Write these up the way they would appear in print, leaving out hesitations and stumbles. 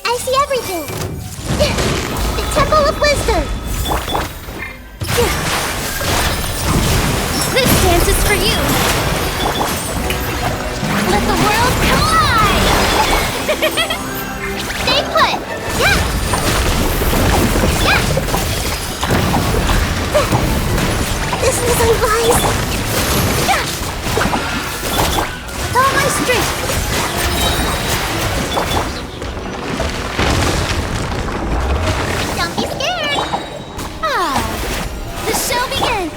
I see everything! The Temple of Wisdom! This dance is for you! Let the world collide! Stay put! Yeah! Yeah! This is unwise! Yeah! With all my strength! Don't be scared! Ah! The show begins!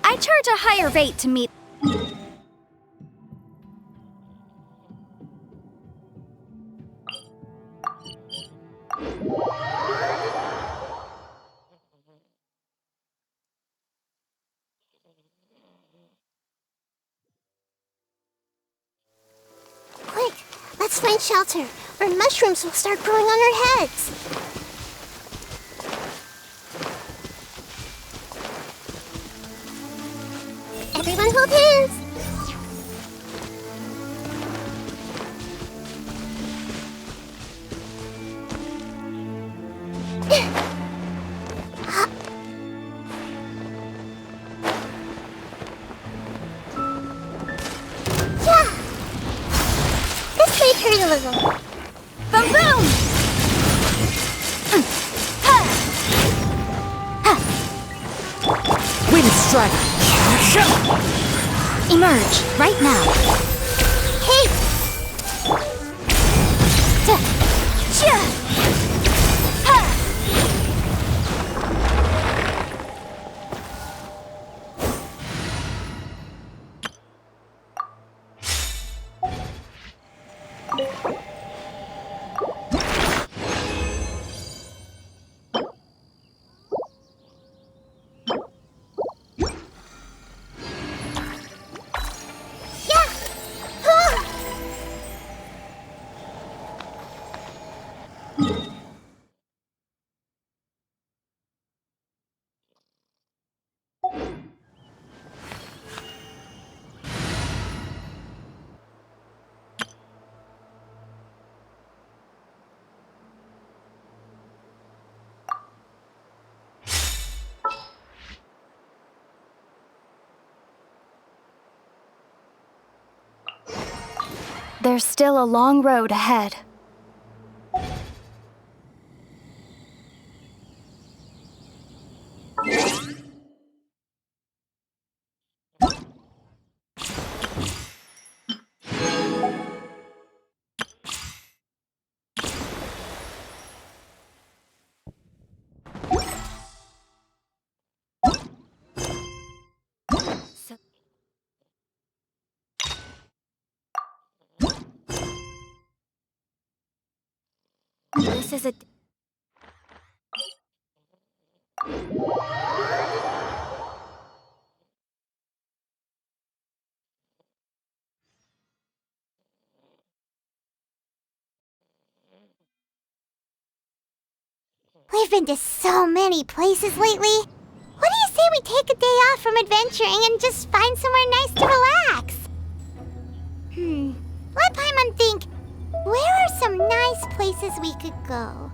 I charge a higher rate to meet. Quick, let's find shelter, or mushrooms will start growing on our heads. Everyone hold hands! Yeah! This may hurt a little. Boom boom! Wind strike! Emerge right now. Hey! There's still a long road ahead. This is a... We've been to so many places lately. What do you say we take a day off from adventuring and just find somewhere nice to relax? Let Paimon think. Where are some nice places we could go?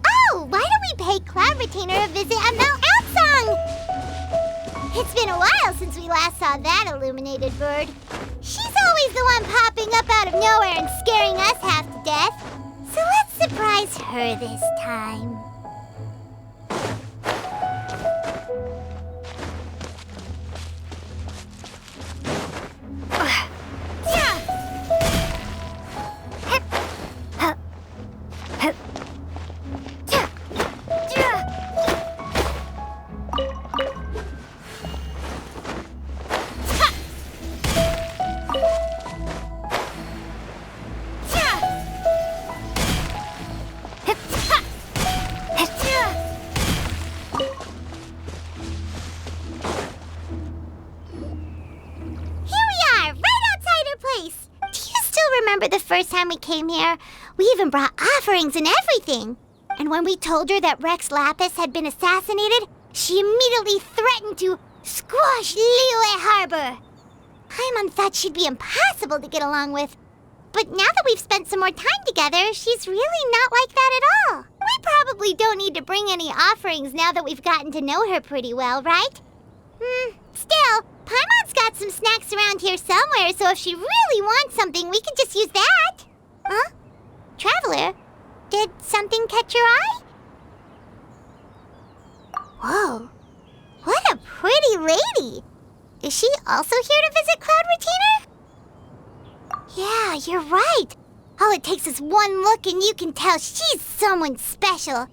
Oh, why don't we pay Cloud Retainer a visit at Mount Outsong? It's been a while since we last saw that illuminated bird. She's always the one popping up out of nowhere and scaring us half to death. So let's surprise her this time. Remember the first time we came here? We even brought offerings and everything. And when we told her that Rex Lapis had been assassinated, she immediately threatened to squash Liyue Harbor. Paimon thought she'd be impossible to get along with. But now that we've spent some more time together, she's really not like that at all. We probably don't need to bring any offerings now that we've gotten to know her pretty well, right? Still, Paimon's got some snacks around here somewhere, so if she really wants something, we could just use that. Huh? Traveler, did something catch your eye? Whoa, what a pretty lady. Is she also here to visit Cloud Retainer? Yeah, you're right. All it takes is one look and you can tell she's someone special.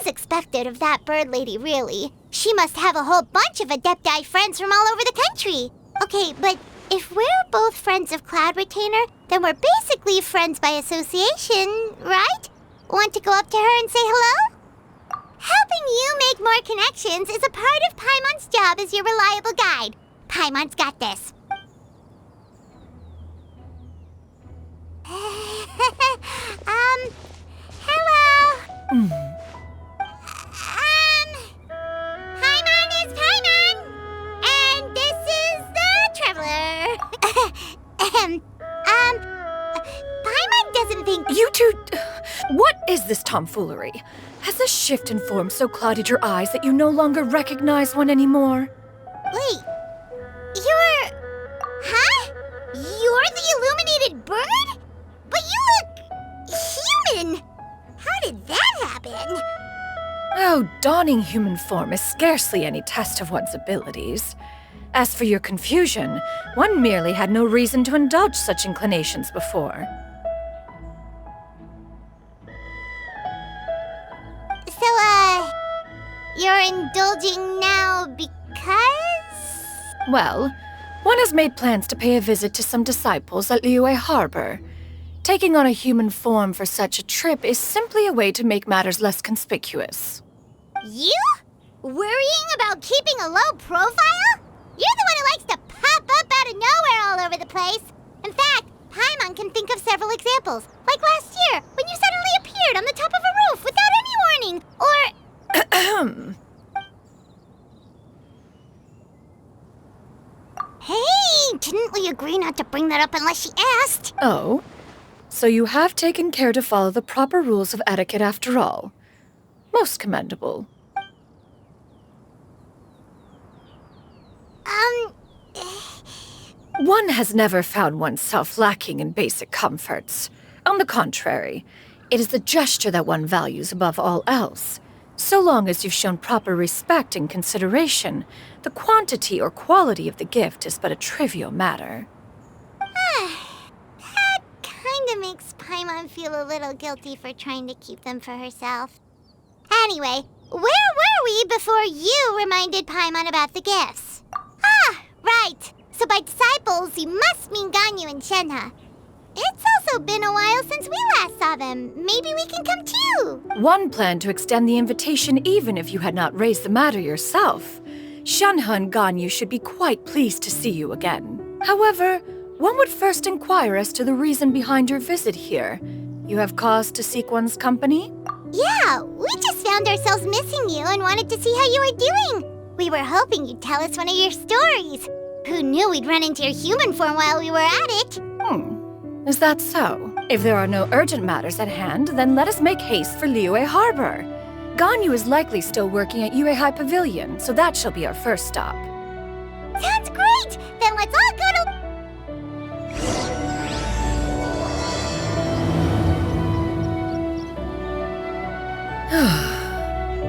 As expected of that bird lady, really. She must have a whole bunch of Adepti friends from all over the country. Okay, but if we're both friends of Cloud Retainer, then we're basically friends by association, right? Want to go up to her and say hello? Helping you make more connections is a part of Paimon's job as your reliable guide. Paimon's got this. Hello? Paimon is Paimon! And this is the Traveler. Paimon doesn't think... You two... What is this tomfoolery? Has this shift in form so clouded your eyes that you no longer recognize one anymore? Wait, you're... Huh? You're the illuminated bird? But you look... human! How did that happen? Oh, donning human form is scarcely any test of one's abilities. As for your confusion, one merely had no reason to indulge such inclinations before. So, you're indulging now because? Well, one has made plans to pay a visit to some disciples at Liyue Harbor. Taking on a human form for such a trip is simply a way to make matters less conspicuous. You? Worrying about keeping a low profile? You're the one who likes to pop up out of nowhere all over the place. In fact, Paimon can think of several examples. Like last year, when you suddenly appeared on the top of a roof without any warning. Or... Hey, didn't we agree not to bring that up unless she asked? Oh? So you have taken care to follow the proper rules of etiquette after all. Most commendable. One has never found oneself lacking in basic comforts. On the contrary, it is the gesture that one values above all else. So long as you've shown proper respect and consideration, the quantity or quality of the gift is but a trivial matter. That kinda makes Paimon feel a little guilty for trying to keep them for herself. Anyway, where were we before you reminded Paimon about the gifts? Ah, right. So by disciples, you must mean Ganyu and Shenhe. It's also been a while since we last saw them. Maybe we can come too. One planned to extend the invitation even if you had not raised the matter yourself. Shenhe and Ganyu should be quite pleased to see you again. However, one would first inquire as to the reason behind your visit here. You have cause to seek one's company? Yeah, we just found ourselves missing you and wanted to see how you were doing. We were hoping you'd tell us one of your stories. Who knew we'd run into your human form while we were at it? Is that so? If there are no urgent matters at hand, then let us make haste for Liyue Harbor. Ganyu is likely still working at Yuehai Pavilion, so that shall be our first stop. Sounds great! Then let's all go to...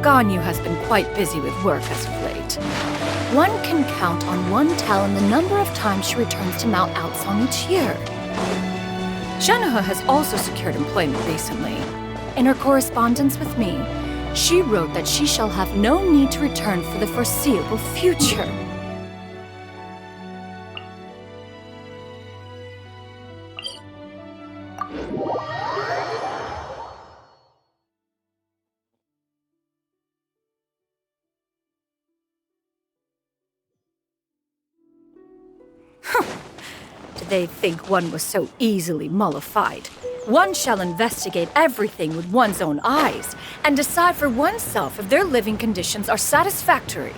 Ganyu has been quite busy with work as of late. One can count on one talon the number of times she returns to Mount Outsong each year. Xianyun has also secured employment recently. In her correspondence with me, she wrote that she shall have no need to return for the foreseeable future. Did they think one was so easily mollified? One shall investigate everything with one's own eyes and decide for oneself if their living conditions are satisfactory.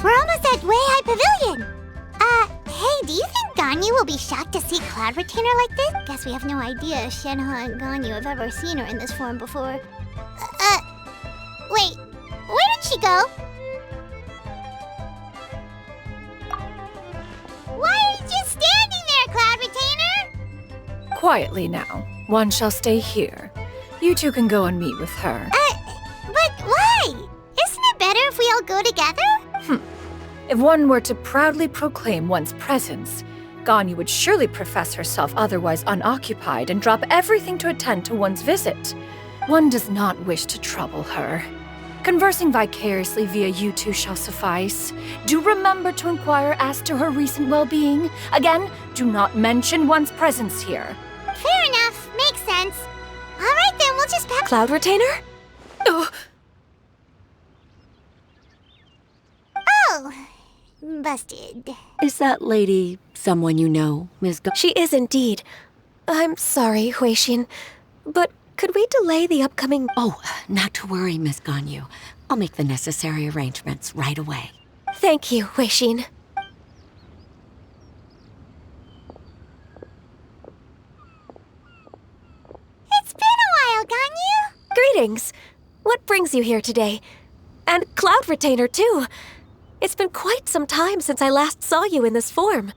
We're almost at Weihai Pavilion! Hey, do you think Ganyu will be shocked to see Cloud Retainer like this? Guess we have no idea if Shenhe and Ganyu have ever seen her in this form before. Wait, where did she go? Why are you just standing there, Cloud Retainer? Quietly now. One shall stay here. You two can go and meet with her. But why? Isn't it better if we all go together? If one were to proudly proclaim one's presence, Ganyu would surely profess herself otherwise unoccupied and drop everything to attend to one's visit. One does not wish to trouble her. Conversing vicariously via you two shall suffice. Do remember to inquire as to her recent well-being. Again, do not mention one's presence here. Fair enough. Makes sense. All right, then we'll just pack... Cloud Retainer? Oh, busted. Is that lady someone you know, Ms. She is indeed. I'm sorry, Huixin, but could we delay the upcoming... Oh, not to worry, Miss Ganyu. I'll make the necessary arrangements right away. Thank you, Huixin. It's been a while, Ganyu. Greetings. What brings you here today? And Cloud Retainer, too. It's been quite some time since I last saw you in this form.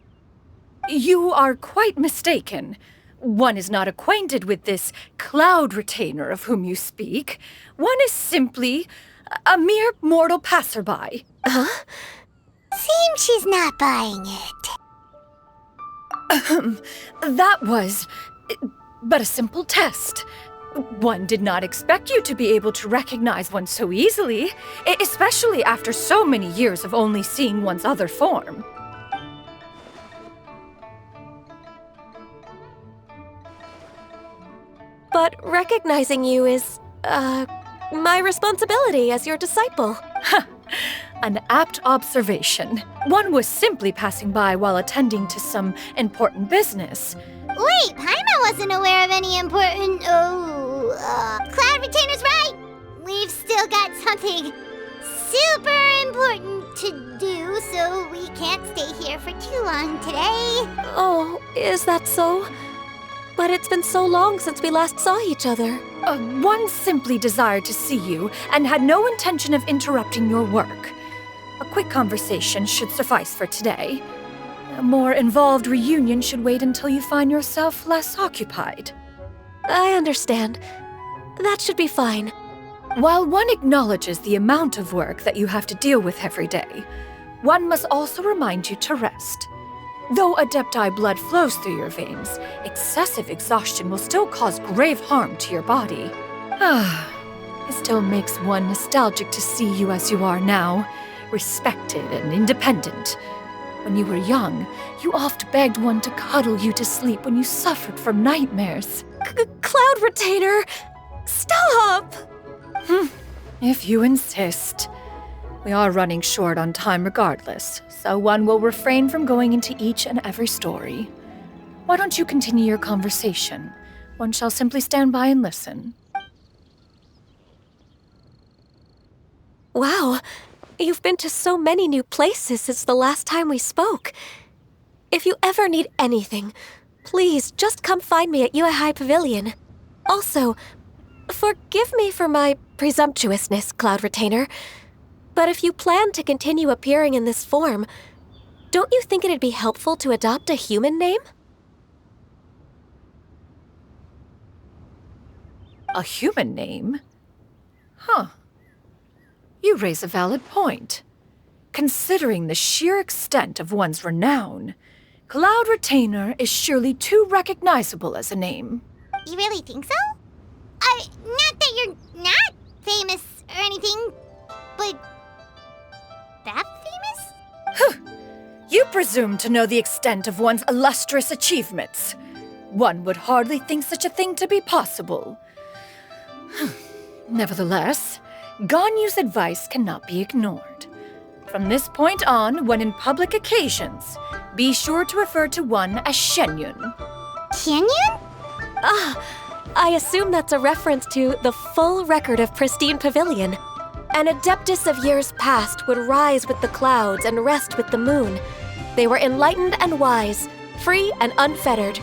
You are quite mistaken. One is not acquainted with this Cloud Retainer of whom you speak. One is simply a mere mortal passerby. Huh? Seems she's not buying it. That was but a simple test. One did not expect you to be able to recognize one so easily, especially after so many years of only seeing one's other form. But recognizing you is, my responsibility as your disciple. An apt observation. One was simply passing by while attending to some important business. Wait, Paimon wasn't aware of any important... Cloud Retainer's right! We've still got something super important to do, so we can't stay here for too long today. Oh, is that so? But it's been so long since we last saw each other. One simply desired to see you and had no intention of interrupting your work. A quick conversation should suffice for today. A more involved reunion should wait until you find yourself less occupied. I understand. That should be fine. While one acknowledges the amount of work that you have to deal with every day, one must also remind you to rest. Though Adepti blood flows through your veins, excessive exhaustion will still cause grave harm to your body. It still makes one nostalgic to see you as you are now, respected and independent. When you were young, you oft begged one to cuddle you to sleep when you suffered from nightmares. Cloud Retainer! Stop! If you insist. We are running short on time regardless, so one will refrain from going into each and every story. Why don't you continue your conversation? one shall simply stand by and listen. Wow, you've been to so many new places since the last time we spoke. If you ever need anything, please just come find me at Yuehai Pavilion. Also, forgive me for my presumptuousness, Cloud Retainer, but if you plan to continue appearing in this form, don't you think it'd be helpful to adopt a human name? A human name? Huh. You raise a valid point. Considering the sheer extent of one's renown, Cloud Retainer is surely too recognizable as a name. You really think so? Not that you're not famous or anything, but that famous? You presume to know the extent of one's illustrious achievements. One would hardly think such a thing to be possible. Nevertheless, Ganyu's advice cannot be ignored. From this point on, when in public occasions, be sure to refer to one as Xianyun. Xianyun? I assume that's a reference to the full record of Pristine Pavilion. An adeptus of years past would rise with the clouds and rest with the moon. They were enlightened and wise, free and unfettered.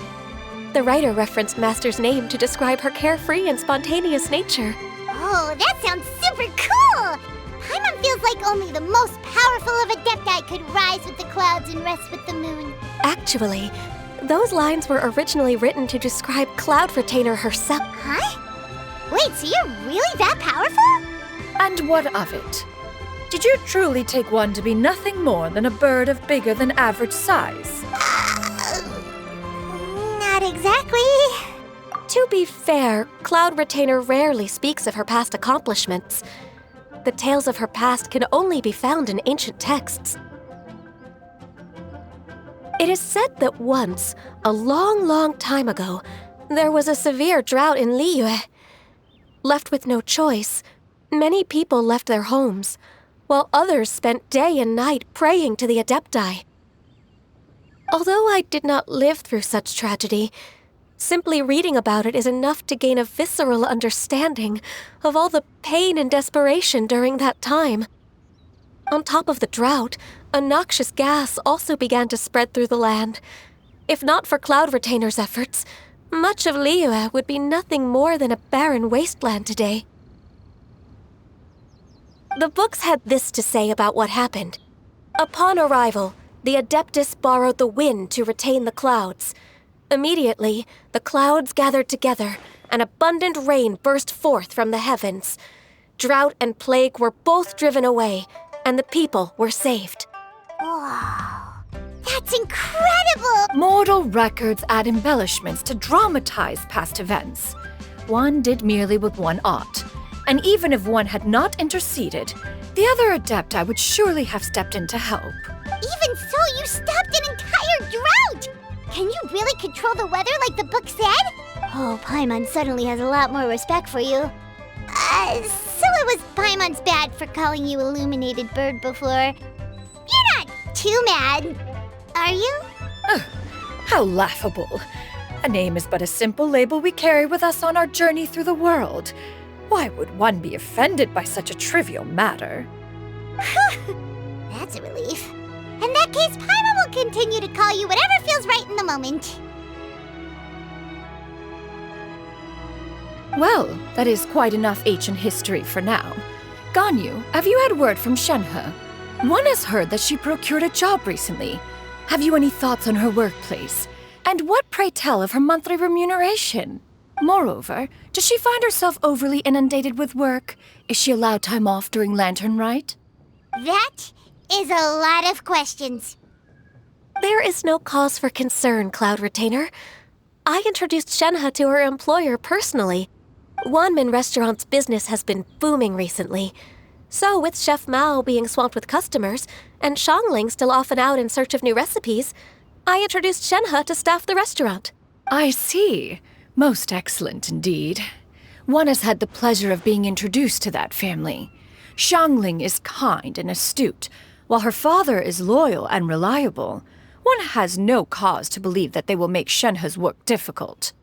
The writer referenced Master's name to describe her carefree and spontaneous nature. Oh, that sounds super cool! Paimon feels like only the most powerful of Adepti could rise with the clouds and rest with the moon. Actually, those lines were originally written to describe Cloud Retainer herself. Huh? Wait, so you're really that powerful? And what of it? Did you truly take one to be nothing more than a bird of bigger than average size? Not exactly. To be fair, Cloud Retainer rarely speaks of her past accomplishments. The tales of her past can only be found in ancient texts. It is said that once, a long time ago, there was a severe drought in Liyue. Left with no choice, many people left their homes, while others spent day and night praying to the Adepti. Although I did not live through such tragedy, simply reading about it is enough to gain a visceral understanding of all the pain and desperation during that time. On top of the drought, a noxious gas also began to spread through the land. If not for Cloud Retainer's efforts, much of Liyue would be nothing more than a barren wasteland today. The books had this to say about what happened. Upon arrival, the Adeptus borrowed the wind to retain the clouds. Immediately, the clouds gathered together, and abundant rain burst forth from the heavens. Drought and plague were both driven away, and the people were saved. Wow, that's incredible! Mortal records add embellishments to dramatize past events. One did merely what one ought, and even if one had not interceded, the other Adepti would surely have stepped in to help. Even so, you stopped an entire drought! Can you really control the weather like the book said? Oh, Paimon suddenly has a lot more respect for you. So it was Paimon's bad for calling you Illuminated Bird before. You're not too mad, are you? How laughable. A name is but a simple label we carry with us on our journey through the world. Why would one be offended by such a trivial matter? That's a relief. In that case, Paimon will continue to call you whatever feels right in the moment. Well, that is quite enough ancient history for now. Ganyu, have you had word from Shenhe? One has heard that she procured a job recently. Have you any thoughts on her workplace? And what, pray tell, of her monthly remuneration? Moreover, does she find herself overly inundated with work? Is she allowed time off during Lantern Rite? That is a lot of questions. There is no cause for concern, Cloud Retainer. I introduced Shenhe to her employer personally. Wanmin Restaurant's business has been booming recently. So with Chef Mao being swamped with customers, and Shangling still off and out in search of new recipes, I introduced Shenhe to staff the restaurant. I see. Most excellent indeed. One has had the pleasure of being introduced to that family. Shangling is kind and astute, while her father is loyal and reliable. One has no cause to believe that they will make Shenhe's work difficult.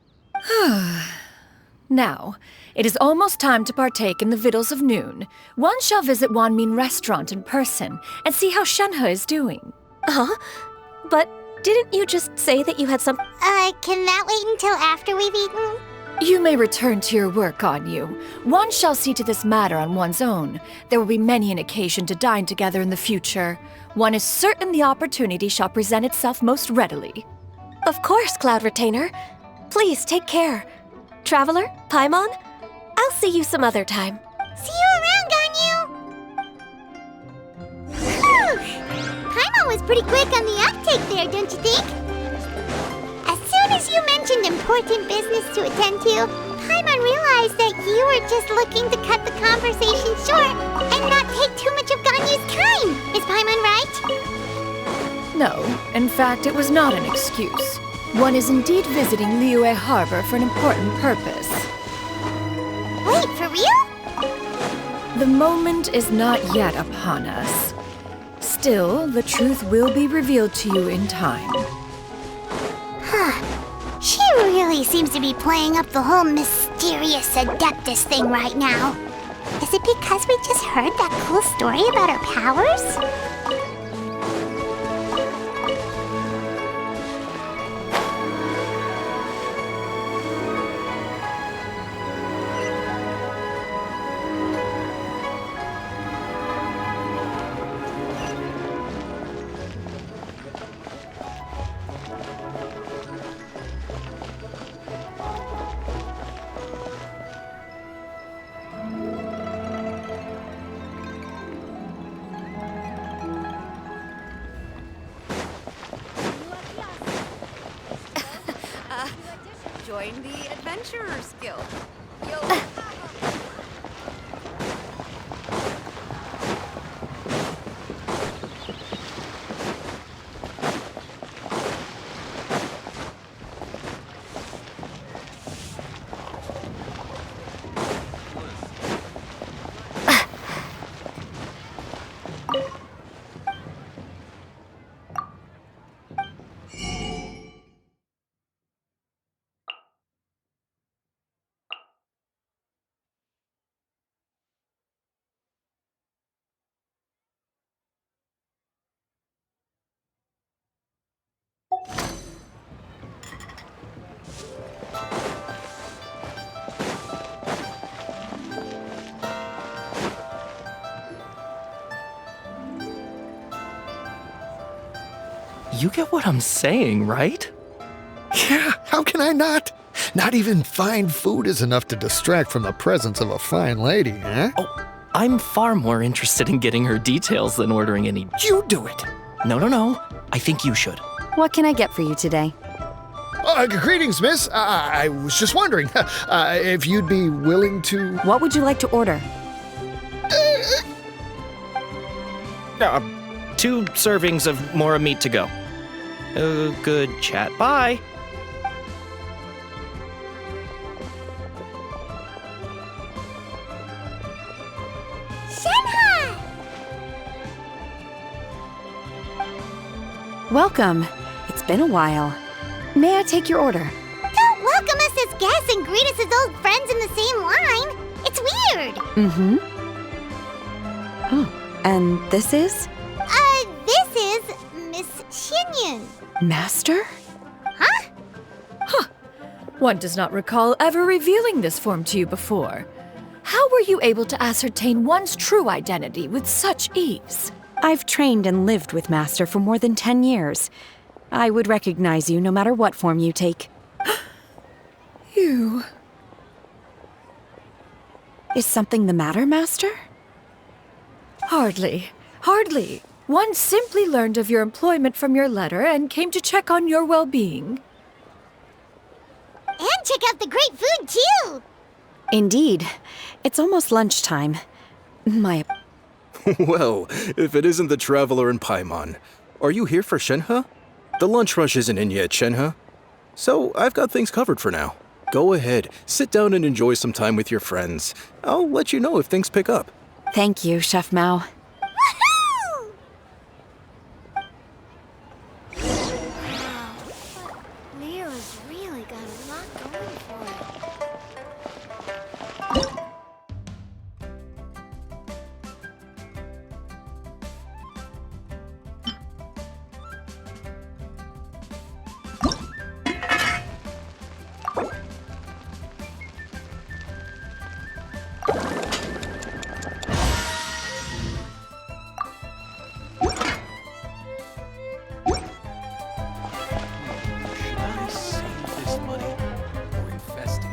Now, it is almost time to partake in the victuals of noon. One shall visit Wanmin restaurant in person and see how Shenhe is doing. Huh? But didn't you just say that you had some... Can that wait until after we've eaten? You may return to your work, Xianyun. One shall see to this matter on one's own. There will be many an occasion to dine together in the future. One is certain the opportunity shall present itself most readily. Of course, Cloud Retainer. Please take care. Traveler, Paimon, I'll see you some other time. See you around, Ganyu! Whew! Paimon was pretty quick on the uptake there, don't you think? As soon as you mentioned important business to attend to, Paimon realized that you were just looking to cut the conversation short and not take too much of Ganyu's time. Is Paimon right? No, in fact, it was not an excuse. One is indeed visiting Liyue Harbor for an important purpose. Wait, for real? The moment is not yet upon us. Still, the truth will be revealed to you in time. She really seems to be playing up the whole mysterious Adeptus thing right now. Is it because we just heard that cool story about her powers? Join the Adventurers Guild. You get what I'm saying, right? Yeah, how can I not? Not even fine food is enough to distract from the presence of a fine lady, huh? Oh, I'm far more interested in getting her details than ordering any. You do it! No. I think you should. What can I get for you today? Greetings, miss. I was just wondering if you'd be willing to... What would you like to order? 2 servings of Mora meat to go. Good chat. Bye. Shenhe! Welcome. It's been a while. May I take your order? Don't welcome us as guests and greet us as old friends in the same line. It's weird. Mm-hmm. Oh, and this is? This is Miss Xianyun. Master? Huh? One does not recall ever revealing this form to you before. How were you able to ascertain one's true identity with such ease? I've trained and lived with Master for more than 10 years. I would recognize you no matter what form you take. You... Is something the matter, Master? Hardly. One simply learned of your employment from your letter and came to check on your well-being. And check out the great food, too. Indeed. It's almost lunchtime. My... Well, if it isn't the Traveler and Paimon. Are you here for Shenhe? The lunch rush isn't in yet, Shenhe. So, I've got things covered for now. Go ahead, sit down and enjoy some time with your friends. I'll let you know if things pick up. Thank you, Chef Mao. Woohoo! Lyra's really got a lot going for it. Should I save this money or invest it?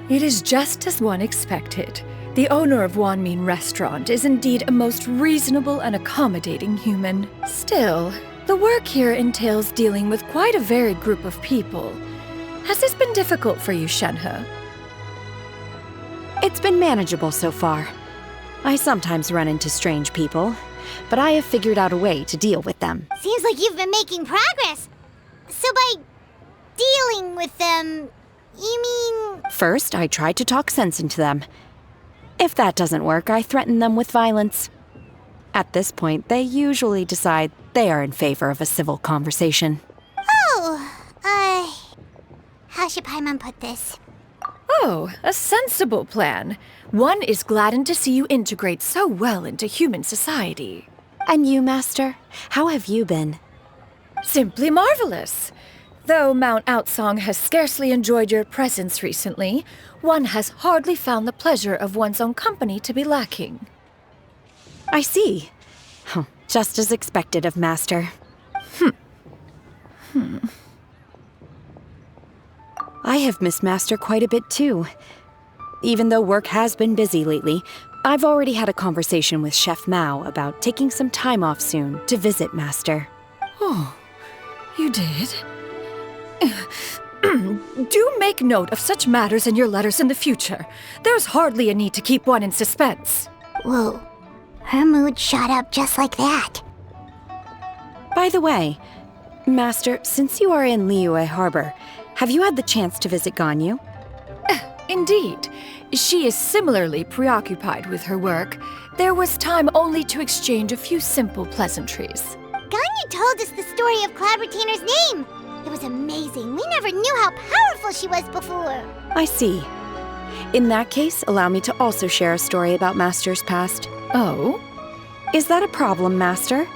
It is just as one expected. The owner of Wanmin Restaurant is indeed a most reasonable and accommodating human. Still, the work here entails dealing with quite a varied group of people. Has this been difficult for you, Shenhe? It's been manageable so far. I sometimes run into strange people, but I have figured out a way to deal with them. Seems like you've been making progress. So by dealing with them, you mean... First, I try to talk sense into them. If that doesn't work, I threaten them with violence. At this point, they usually decide they are in favor of a civil conversation. How should Paimon put this? Oh, a sensible plan. One is gladdened to see you integrate so well into human society. And you, Master? How have you been? Simply marvelous. Though Mount Outsong has scarcely enjoyed your presence recently, one has hardly found the pleasure of one's own company to be lacking. I see. Just as expected of Master. I have missed Master quite a bit too. Even though work has been busy lately, I've already had a conversation with Chef Mao about taking some time off soon to visit Master. Oh, you did? Do make note of such matters in your letters in the future. There's hardly a need to keep one in suspense. Whoa. Her mood shot up just like that. By the way, Master, since you are in Liyue Harbor, have you had the chance to visit Ganyu? Indeed. She is similarly preoccupied with her work. There was time only to exchange a few simple pleasantries. Ganyu told us the story of Cloud Retainer's name. It was amazing. We never knew how powerful she was before. I see. In that case, allow me to also share a story about Master's past. Oh? Is that a problem, Master?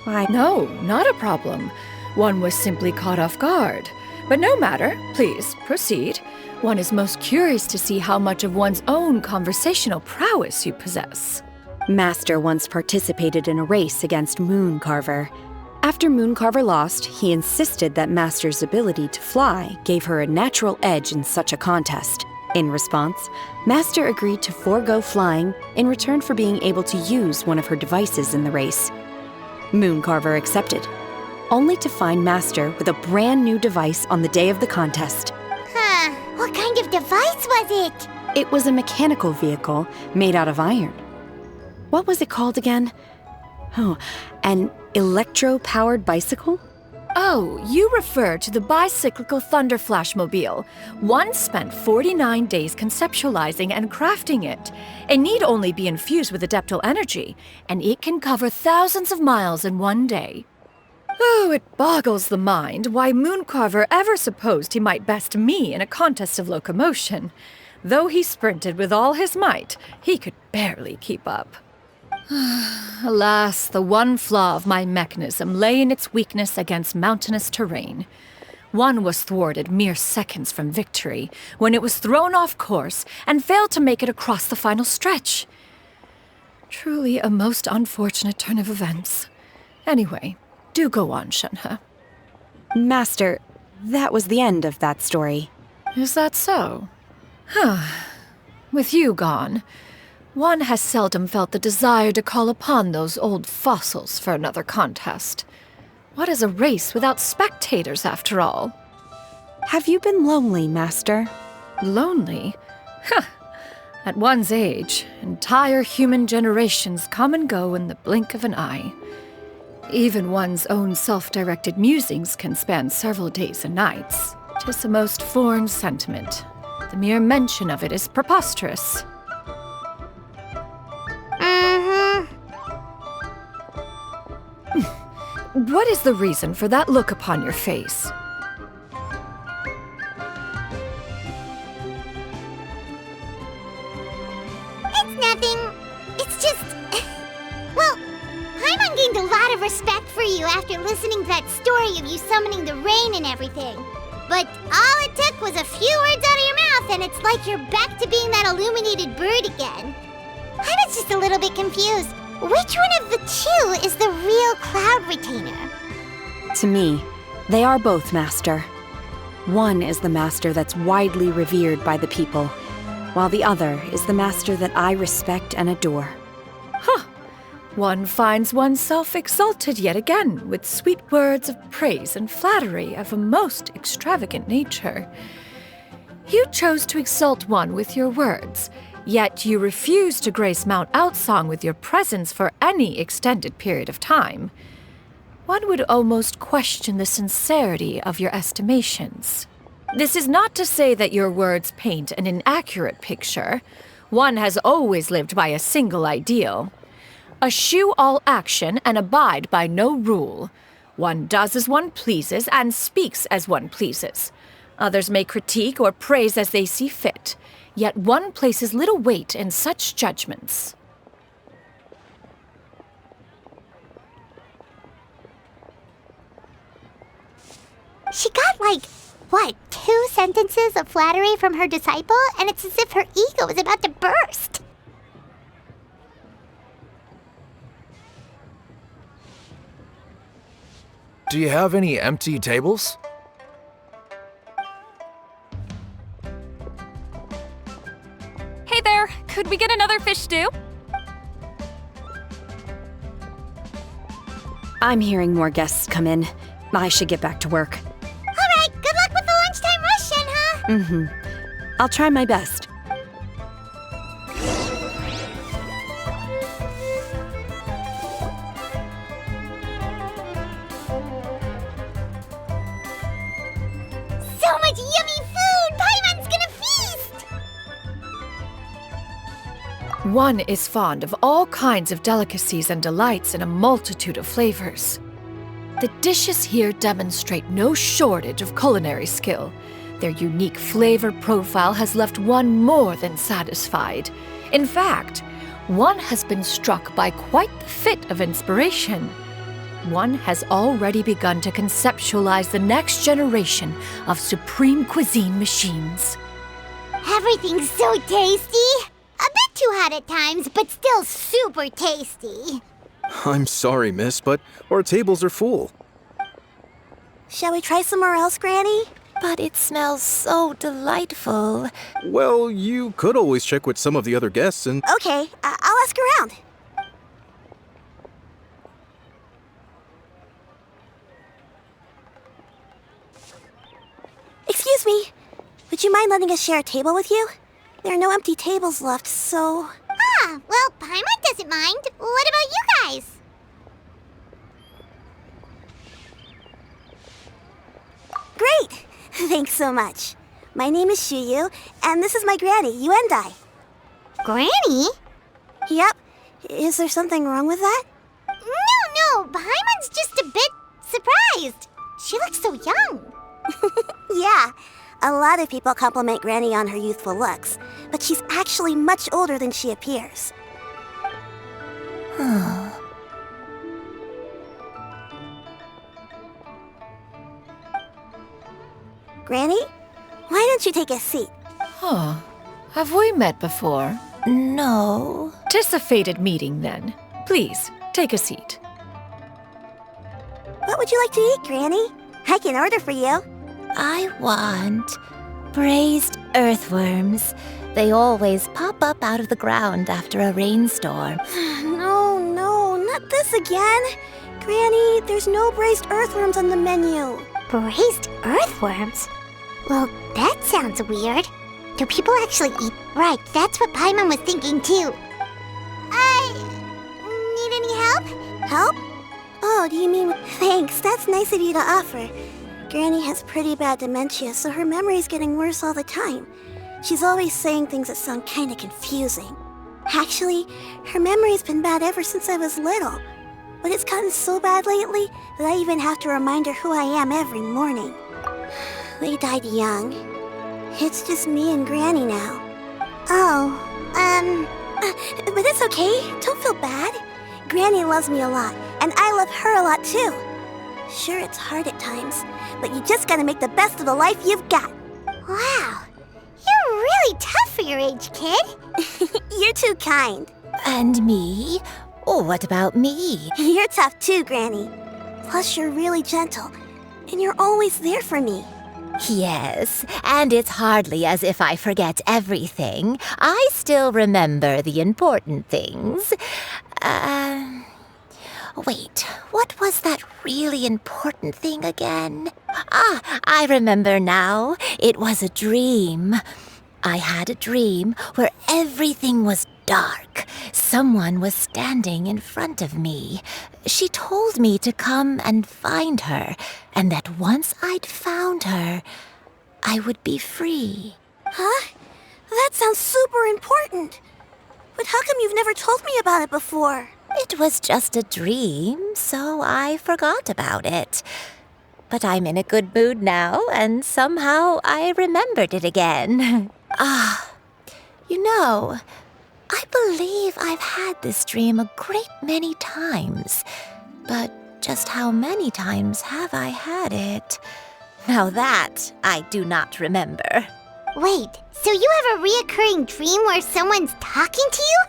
No, not a problem. One was simply caught off guard. But no matter. Please, proceed. One is most curious to see how much of one's own conversational prowess you possess. Master once participated in a race against Mooncarver. After Mooncarver lost, he insisted that Master's ability to fly gave her a natural edge in such a contest. In response, Master agreed to forego flying in return for being able to use one of her devices in the race. Mooncarver accepted, only to find Master with a brand new device on the day of the contest. Huh. What kind of device was it? It was a mechanical vehicle made out of iron. What was it called again? Oh, an electro-powered bicycle? Oh, you refer to the bicyclical Thunder Flashmobile. One spent 49 days conceptualizing and crafting it. It need only be infused with adeptal energy, and it can cover thousands of miles in one day. Oh, it boggles the mind why Mooncarver ever supposed he might best me in a contest of locomotion. Though he sprinted with all his might, he could barely keep up. Alas, the one flaw of my mechanism lay in its weakness against mountainous terrain. One was thwarted mere seconds from victory, when it was thrown off course and failed to make it across the final stretch. Truly a most unfortunate turn of events. Anyway, do go on, Shenhe. Master, that was the end of that story. Is that so? With you gone, one has seldom felt the desire to call upon those old fossils for another contest. What is a race without spectators, after all? Have you been lonely, Master? Lonely? At one's age, entire human generations come and go in the blink of an eye. Even one's own self-directed musings can span several days and nights. 'Tis a most foreign sentiment. The mere mention of it is preposterous. What is the reason for that look upon your face? It's nothing. It's just... Well, Paimon gained a lot of respect for you after listening to that story of you summoning the rain and everything. But all it took was a few words out of your mouth and it's like you're back to being that illuminated bird again. I was just a little bit confused. Which one of the two is the real Cloud Retainer? To me, they are both, Master. One is the Master that's widely revered by the people, while the other is the Master that I respect and adore. Huh. One finds oneself exalted yet again with sweet words of praise and flattery of a most extravagant nature. You chose to exalt one with your words, yet you refuse to grace Mount Outsong with your presence for any extended period of time. One would almost question the sincerity of your estimations. This is not to say that your words paint an inaccurate picture. One has always lived by a single ideal. Eschew all action and abide by no rule. One does as one pleases and speaks as one pleases. Others may critique or praise as they see fit, yet one places little weight in such judgments. She got, like, what, 2 sentences of flattery from her disciple? And it's as if her ego is about to burst. Do you have any empty tables? Hey there, could we get another fish stew? I'm hearing more guests come in. I should get back to work. All right, good luck with the lunchtime rush, Shenhe. I'll try my best. So much yummy food! Paimon's gonna feast! One is fond of all kinds of delicacies and delights in a multitude of flavors. The dishes here demonstrate no shortage of culinary skill. Their unique flavor profile has left one more than satisfied. In fact, one has been struck by quite the fit of inspiration. One has already begun to conceptualize the next generation of supreme cuisine machines. Everything's so tasty! A bit too hot at times, but still super tasty. I'm sorry, miss, but our tables are full. Shall we try somewhere else, Granny? But it smells so delightful. Well, you could always check with some of the other guests and... Okay, I'll ask around. Excuse me. Would you mind letting us share a table with you? There are no empty tables left, so... Ah, well, Paimon doesn't mind. What about you guys? Great! Thanks so much. My name is Xianyun, and this is my granny, Yuendai. Granny? Yep. Is there something wrong with that? No, Paimon's just a bit surprised. She looks so young. Yeah, a lot of people compliment Granny on her youthful looks, but she's actually much older than she appears. Granny, why don't you take a seat? Huh. Have we met before? No. 'Tis a fated meeting, then. Please, take a seat. What would you like to eat, Granny? I can order for you. I want braised earthworms. They always pop up out of the ground after a rainstorm. No, not this again. Granny, there's no braised earthworms on the menu. Braised earthworms? Well, that sounds weird. Do people actually eat? Right, that's what Paimon was thinking too. Need any help? Help? Oh, do you mean... Thanks, that's nice of you to offer. Granny has pretty bad dementia, so her memory's getting worse all the time. She's always saying things that sound kinda confusing. Actually, her memory's been bad ever since I was little. But it's gotten so bad lately that I even have to remind her who I am every morning. They died young. It's just me and Granny now. But it's okay. Don't feel bad. Granny loves me a lot, and I love her a lot too. Sure, it's hard at times, but you just gotta make the best of the life you've got. Wow, you're really tough for your age, kid. You're too kind. And me? Oh, what about me? You're tough too, Granny. Plus, you're really gentle, and you're always there for me. Yes, and it's hardly as if I forget everything. I still remember the important things. Wait, what was that really important thing again? Ah, I remember now. It was a dream. I had a dream where everything was dark. Someone was standing in front of me. She told me to come and find her, and that once I'd found her, I would be free. Huh? That sounds super important. But how come you've never told me about it before? It was just a dream, so I forgot about it. But I'm in a good mood now, and somehow I remembered it again. You know, I believe I've had this dream a great many times. But just how many times have I had it? Now that I do not remember. Wait, so you have a reoccurring dream where someone's talking to you?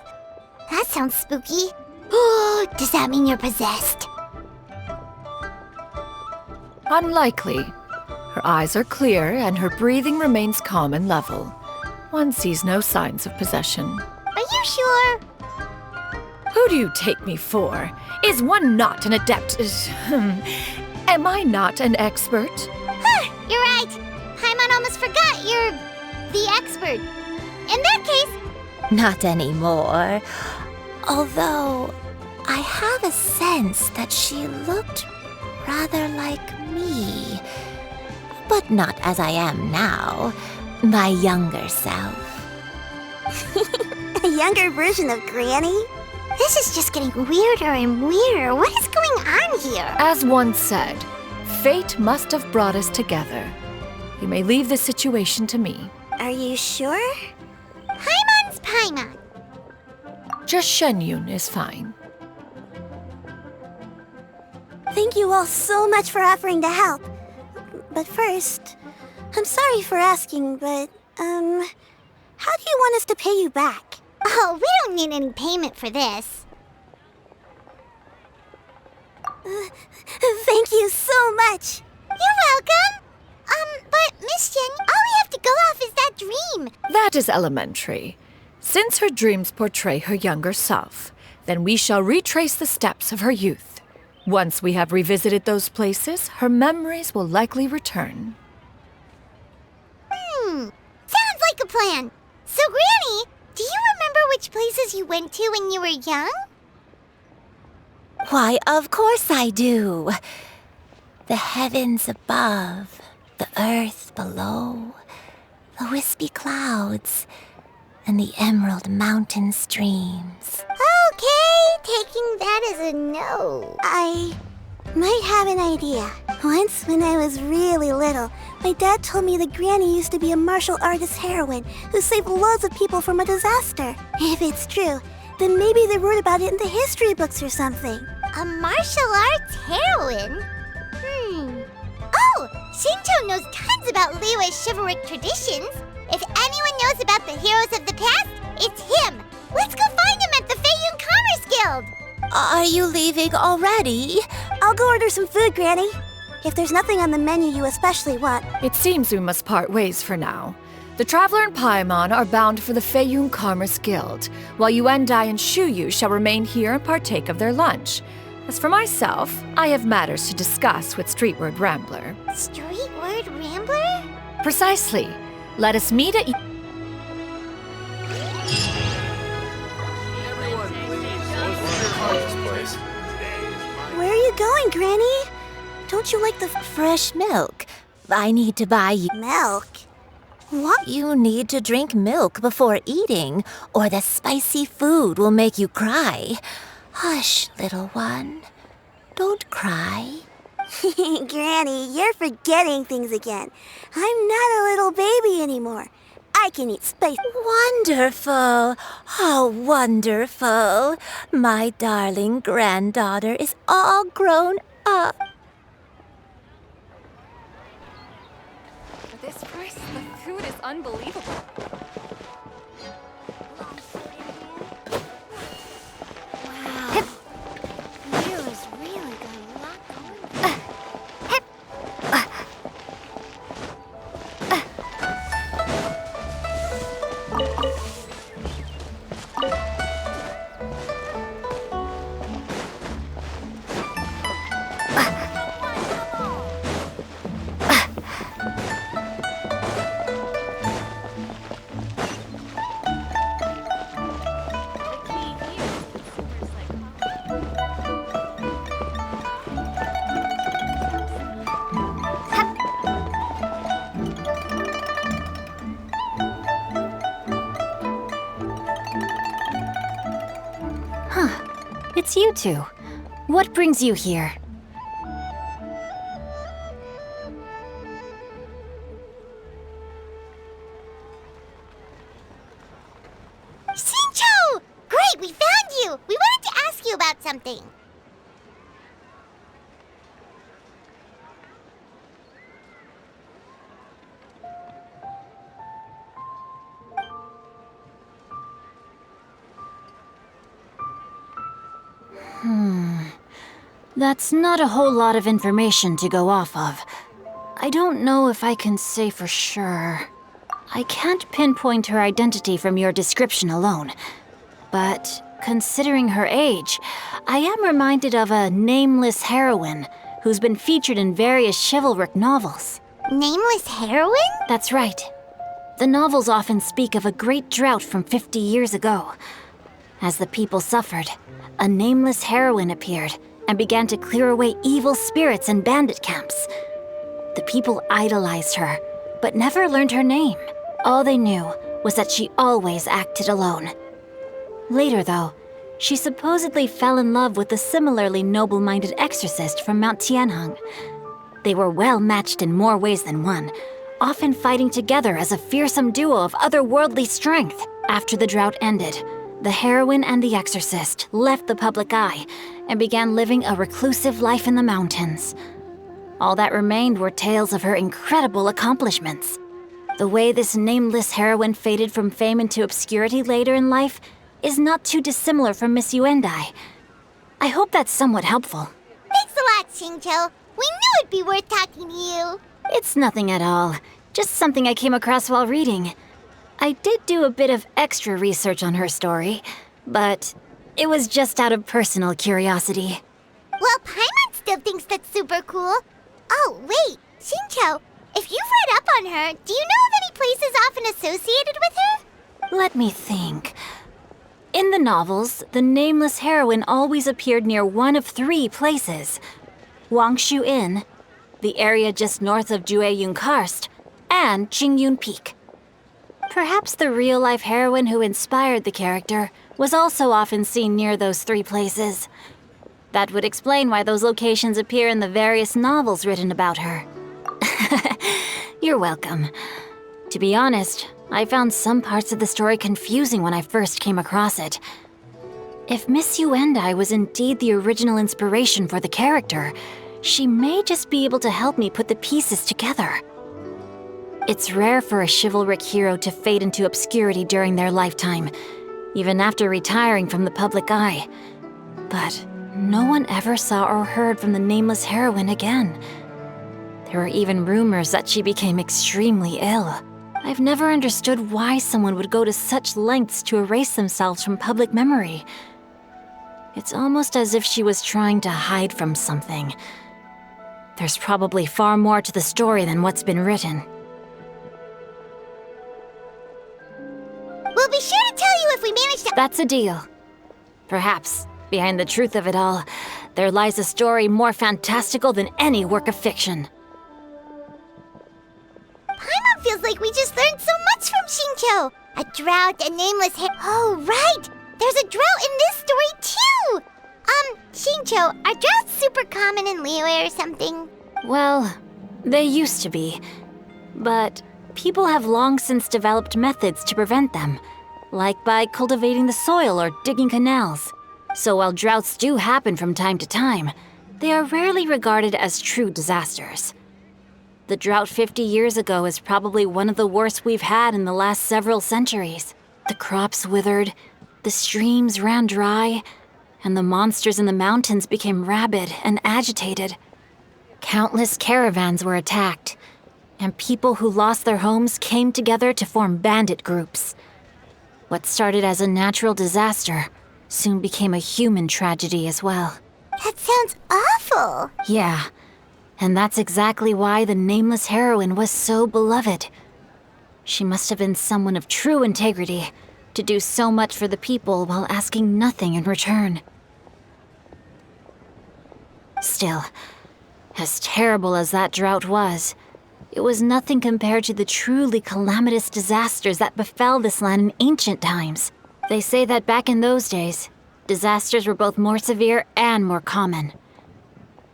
That sounds spooky. Oh, does that mean you're possessed? Unlikely. Her eyes are clear and her breathing remains calm and level. One sees no signs of possession. Are you sure? Who do you take me for? Is one not an adept? Am I not an expert? Huh, you're right. Paimon almost forgot you're the expert. In that case... Not anymore. Although, I have a sense that she looked rather like me. But not as I am now. My younger self. A younger version of Granny? This is just getting weirder and weirder. What is going on here? As one said, fate must have brought us together. You may leave the situation to me. Are you sure? Paimon's Paimon. Just Xianyun is fine. Thank you all so much for offering to help. But first, I'm sorry for asking, but, how do you want us to pay you back? Oh, we don't need any payment for this. Thank you so much. You're welcome. But Miss Jen, all we have to go off is that dream. That is elementary. Since her dreams portray her younger self, then we shall retrace the steps of her youth. Once we have revisited those places, her memories will likely return. Sounds like a plan. So, Granny, do you remember which places you went to when you were young? Why, of course I do. The heavens above, the earth below, the wispy clouds, and the emerald mountain streams. Okay, taking that as a no. I might have an idea. Once, when I was really little, my dad told me that Granny used to be a martial artist heroine who saved loads of people from a disaster. If it's true, then maybe they wrote about it in the history books or something. A martial arts heroine? Oh, Shinto knows tons about Liyue's chivalric traditions. If anyone knows about the heroes of the past, it's him. Let's go find him at the Xianyun Commerce Guild. Are you leaving already? I'll go order some food, Granny. If there's nothing on the menu you especially want. It seems we must part ways for now. The Traveler and Paimon are bound for the Xianyun Commerce Guild, while Yuendai and Shuyu shall remain here and partake of their lunch. As for myself, I have matters to discuss with Streetward Rambler. Streetward Rambler? Precisely. Let us meet at... Where are you going, Granny? Don't you like the Fresh milk. I need to buy you Milk? What? You need to drink milk before eating, or the spicy food will make you cry. Hush, little one. Don't cry. Granny, you're forgetting things again. I'm not a little baby anymore. I can eat spice. Wonderful. How wonderful. My darling granddaughter is all grown up. For this price, the food is unbelievable. Wow. Mila's really got a lot going. It's you two. What brings you here? Xinqiu! Great, we found you! We wanted to ask you about something. That's not a whole lot of information to go off of. I don't know if I can say for sure. I can't pinpoint her identity from your description alone. But considering her age, I am reminded of a nameless heroine who's been featured in various chivalric novels. Nameless heroine? That's right. The novels often speak of a great drought from 50 years ago. As the people suffered, a nameless heroine appeared and began to clear away evil spirits in bandit camps. The people idolized her, but never learned her name. All they knew was that she always acted alone. Later, though, she supposedly fell in love with a similarly noble-minded exorcist from Mount Tianheng. They were well matched in more ways than one, often fighting together as a fearsome duo of otherworldly strength. After the drought ended, the heroine and the exorcist left the public eye and began living a reclusive life in the mountains. All that remained were tales of her incredible accomplishments. The way this nameless heroine faded from fame into obscurity later in life is not too dissimilar from Miss Yuendai. I hope that's somewhat helpful. Thanks a lot, Xinqiu. We knew it'd be worth talking to you. It's nothing at all. Just something I came across while reading. I did do a bit of extra research on her story, but it was just out of personal curiosity. Well, Paimon still thinks that's super cool. Oh, wait, Xinqiu, if you've read up on her, do you know of any places often associated with her? Let me think. In the novels, the nameless heroine always appeared near one of 3 places. Wangshu Inn, the area just north of Jueyun Karst, and Qingyun Peak. Perhaps the real-life heroine who inspired the character was also often seen near those 3 places. That would explain why those locations appear in the various novels written about her. You're welcome. To be honest, I found some parts of the story confusing when I first came across it. If Miss Yuendai was indeed the original inspiration for the character, she may just be able to help me put the pieces together. It's rare for a chivalric hero to fade into obscurity during their lifetime, even after retiring from the public eye. But no one ever saw or heard from the nameless heroine again. There were even rumors that she became extremely ill. I've never understood why someone would go to such lengths to erase themselves from public memory. It's almost as if she was trying to hide from something. There's probably far more to the story than what's been written. We'll be sure to tell you if we manage to— That's a deal. Perhaps, behind the truth of it all, there lies a story more fantastical than any work of fiction. like we just learned so much from Xingqiu. A drought, a nameless Oh, right! There's a drought in this story, too! Xingqiu, are droughts super common in Liyue or something? Well, they used to be. But people have long since developed methods to prevent them, like by cultivating the soil or digging canals. So while droughts do happen from time to time, they are rarely regarded as true disasters. The drought 50 years ago is probably one of the worst we've had in the last several centuries. The crops withered, the streams ran dry, and the monsters in the mountains became rabid and agitated. Countless caravans were attacked, and people who lost their homes came together to form bandit groups. What started as a natural disaster soon became a human tragedy as well. That sounds awful! Yeah, and that's exactly why the nameless heroine was so beloved. She must have been someone of true integrity, to do so much for the people while asking nothing in return. Still, as terrible as that drought was, it was nothing compared to the truly calamitous disasters that befell this land in ancient times. They say that back in those days, disasters were both more severe and more common.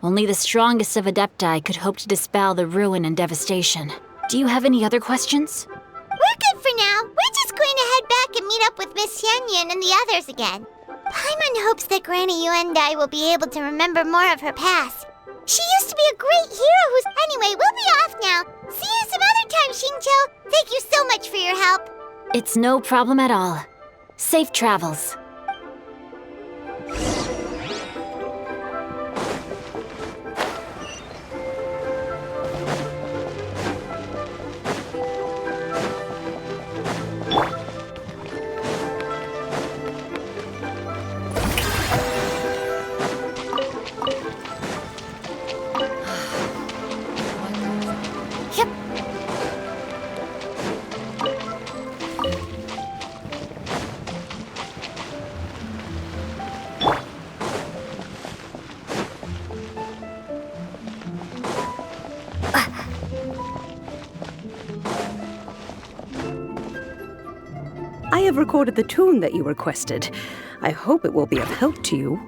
Only the strongest of Adepti could hope to dispel the ruin and devastation. Do you have any other questions? We're good for now. We're just going to head back and meet up with Miss Xianyun and the others again. Paimon hopes that Granny Yuendai will be able to remember more of her past. She used to be a great hero who's... Anyway, we'll be off now. See you some other time, Xingqiu. Thank you so much for your help. It's no problem at all. Safe travels. I have recorded the tune that you requested. I hope it will be of help to you.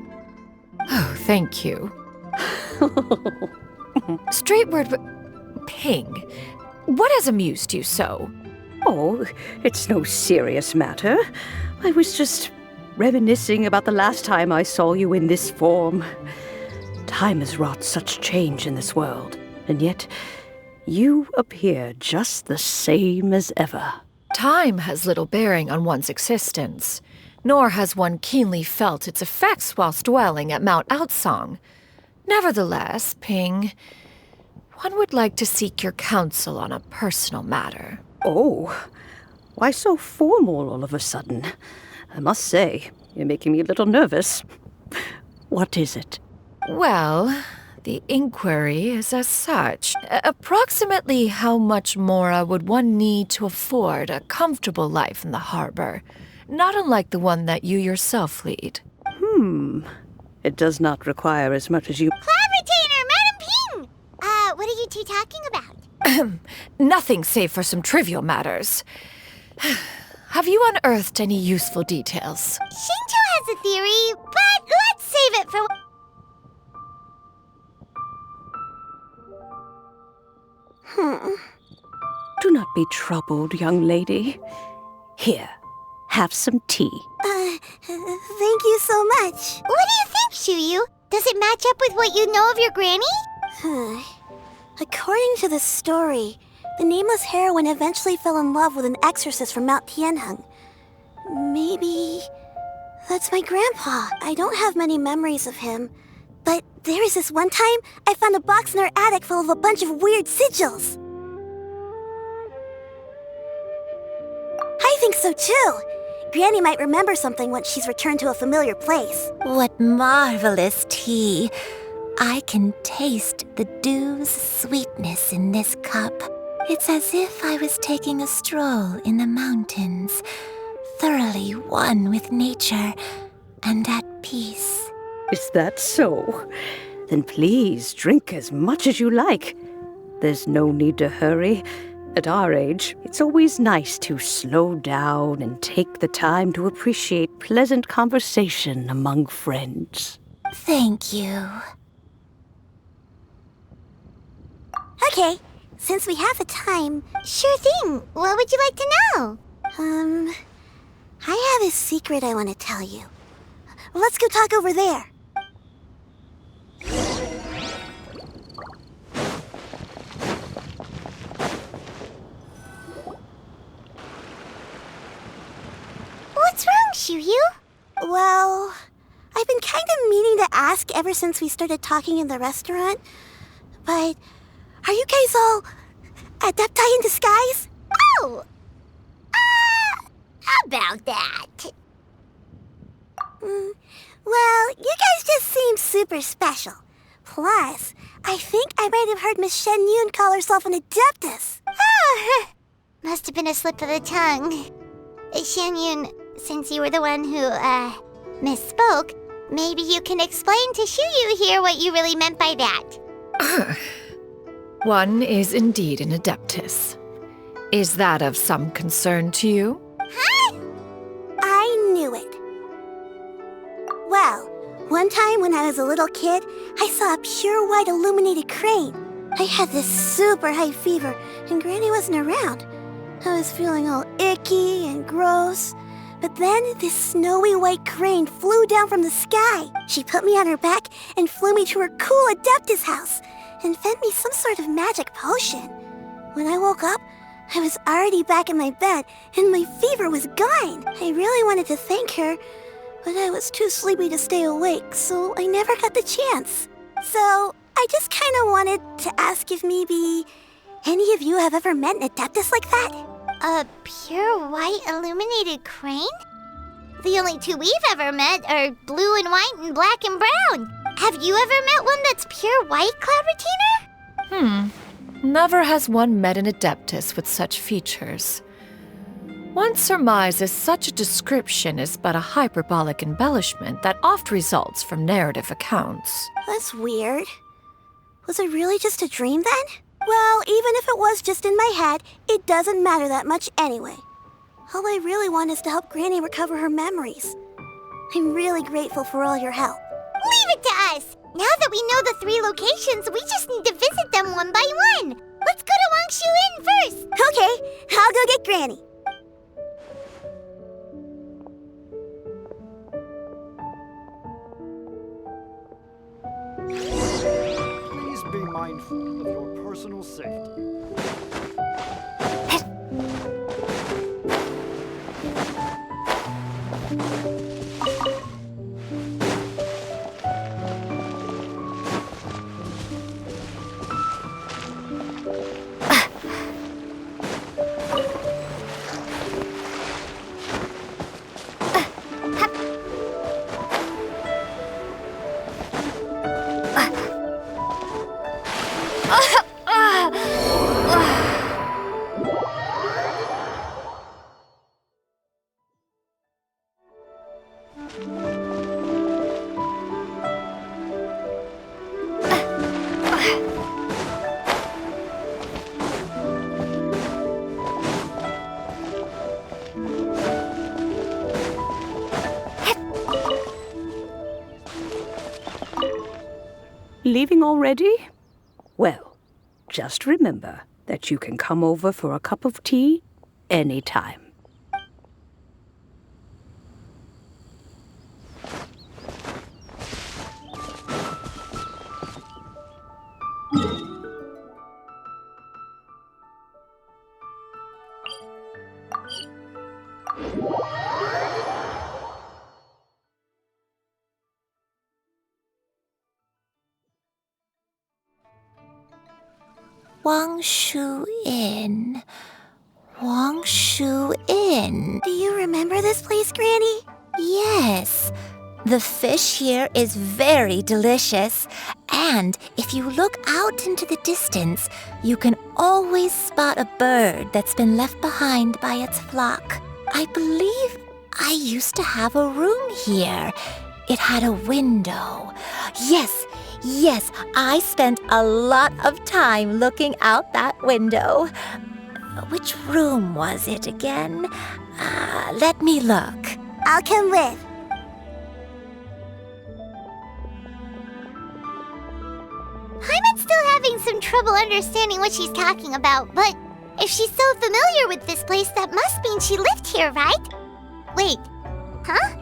Oh, thank you. Straight word, Ping. What has amused you so? Oh, it's no serious matter. I was just reminiscing about the last time I saw you in this form. Time has wrought such change in this world, and yet you appear just the same as ever. Time has little bearing on one's existence, nor has one keenly felt its effects whilst dwelling at Mount Outsong. Nevertheless, Ping, one would like to seek your counsel on a personal matter. Oh, why so formal all of a sudden? I must say, you're making me a little nervous. What is it? Well, the inquiry is as such. Approximately how much more would one need to afford a comfortable life in the harbor, not unlike the one that you yourself lead? It does not require as much as you... Cloud Retainer, Madam Ping! What are you two talking about? Nothing save for some trivial matters. Have you unearthed any useful details? Xingqiu has a theory, but let's save it for... Do not be troubled, young lady. Here, have some tea. Thank you so much. What do you think, Shuyu? Does it match up with what you know of your granny? According to the story, the nameless heroine eventually fell in love with an exorcist from Mount Tianheng. Maybe that's my grandpa. I don't have many memories of him, but there was this one time I found a box in our attic full of a bunch of weird sigils. I think so too. Granny might remember something once she's returned to a familiar place. What marvelous tea. I can taste the dew's sweetness in this cup. It's as if I was taking a stroll in the mountains, thoroughly one with nature and at peace. Is that so? Then please drink as much as you like. There's no need to hurry. At our age, it's always nice to slow down and take the time to appreciate pleasant conversation among friends. Thank you. Okay, since we have the time, Sure thing. What would you like to know? I have a secret I want to tell you. Let's go talk over there. What's wrong, Xiyu? Well, I've been kind of meaning to ask ever since we started talking in the restaurant, but are you guys all adepti in disguise? Oh! About that. Well, you guys just seem super special. Plus, I think I might have heard Miss Xianyun call herself an adeptus. Oh, must have been a slip of the tongue. Xianyun, since you were the one who, misspoke, maybe you can explain to Xiyu here what you really meant by that. One is indeed an adeptus. Is that of some concern to you? Huh? I knew it. Well, one time when I was a little kid, I saw a pure white illuminated crane. I had this super high fever, and Granny wasn't around. I was feeling all icky and gross. But then this snowy white crane flew down from the sky. She put me on her back and flew me to her cool Adeptus house and fed me some sort of magic potion. When I woke up, I was already back in my bed and my fever was gone. I really wanted to thank her, but I was too sleepy to stay awake, so I never got the chance. So I just kind of wanted to ask if maybe any of you have ever met an Adeptus like that? A pure white illuminated crane? The only two we've ever met are blue and white and black and brown. Have you ever met one that's pure white, Cloud Retainer? Never has one met an adeptus with such features. One surmises such a description is but a hyperbolic embellishment that oft results from narrative accounts. That's weird. Was it really just a dream then? Well, even if it was just in my head, it doesn't matter that much anyway. All I really want is to help Granny recover her memories. I'm really grateful for all your help. Leave it to us! Now that we know the 3 locations, we just need to visit them one by one. Let's go to Wangshu Inn first. Okay, I'll go get Granny. Please be mindful of your personal safety. Leaving already? Well, just remember that you can come over for a cup of tea anytime. Wangshu Inn. Wangshu Inn. Do you remember this place, Granny? Yes. The fish here is very delicious. And if you look out into the distance, you can always spot a bird that's been left behind by its flock. I believe I used to have a room here. It had a window. Yes, I spent a lot of time looking out that window. Which room was it again? Let me look. I'll come with. Paimon's still having some trouble understanding what she's talking about, but if she's so familiar with this place, that must mean she lived here, right? Wait, huh?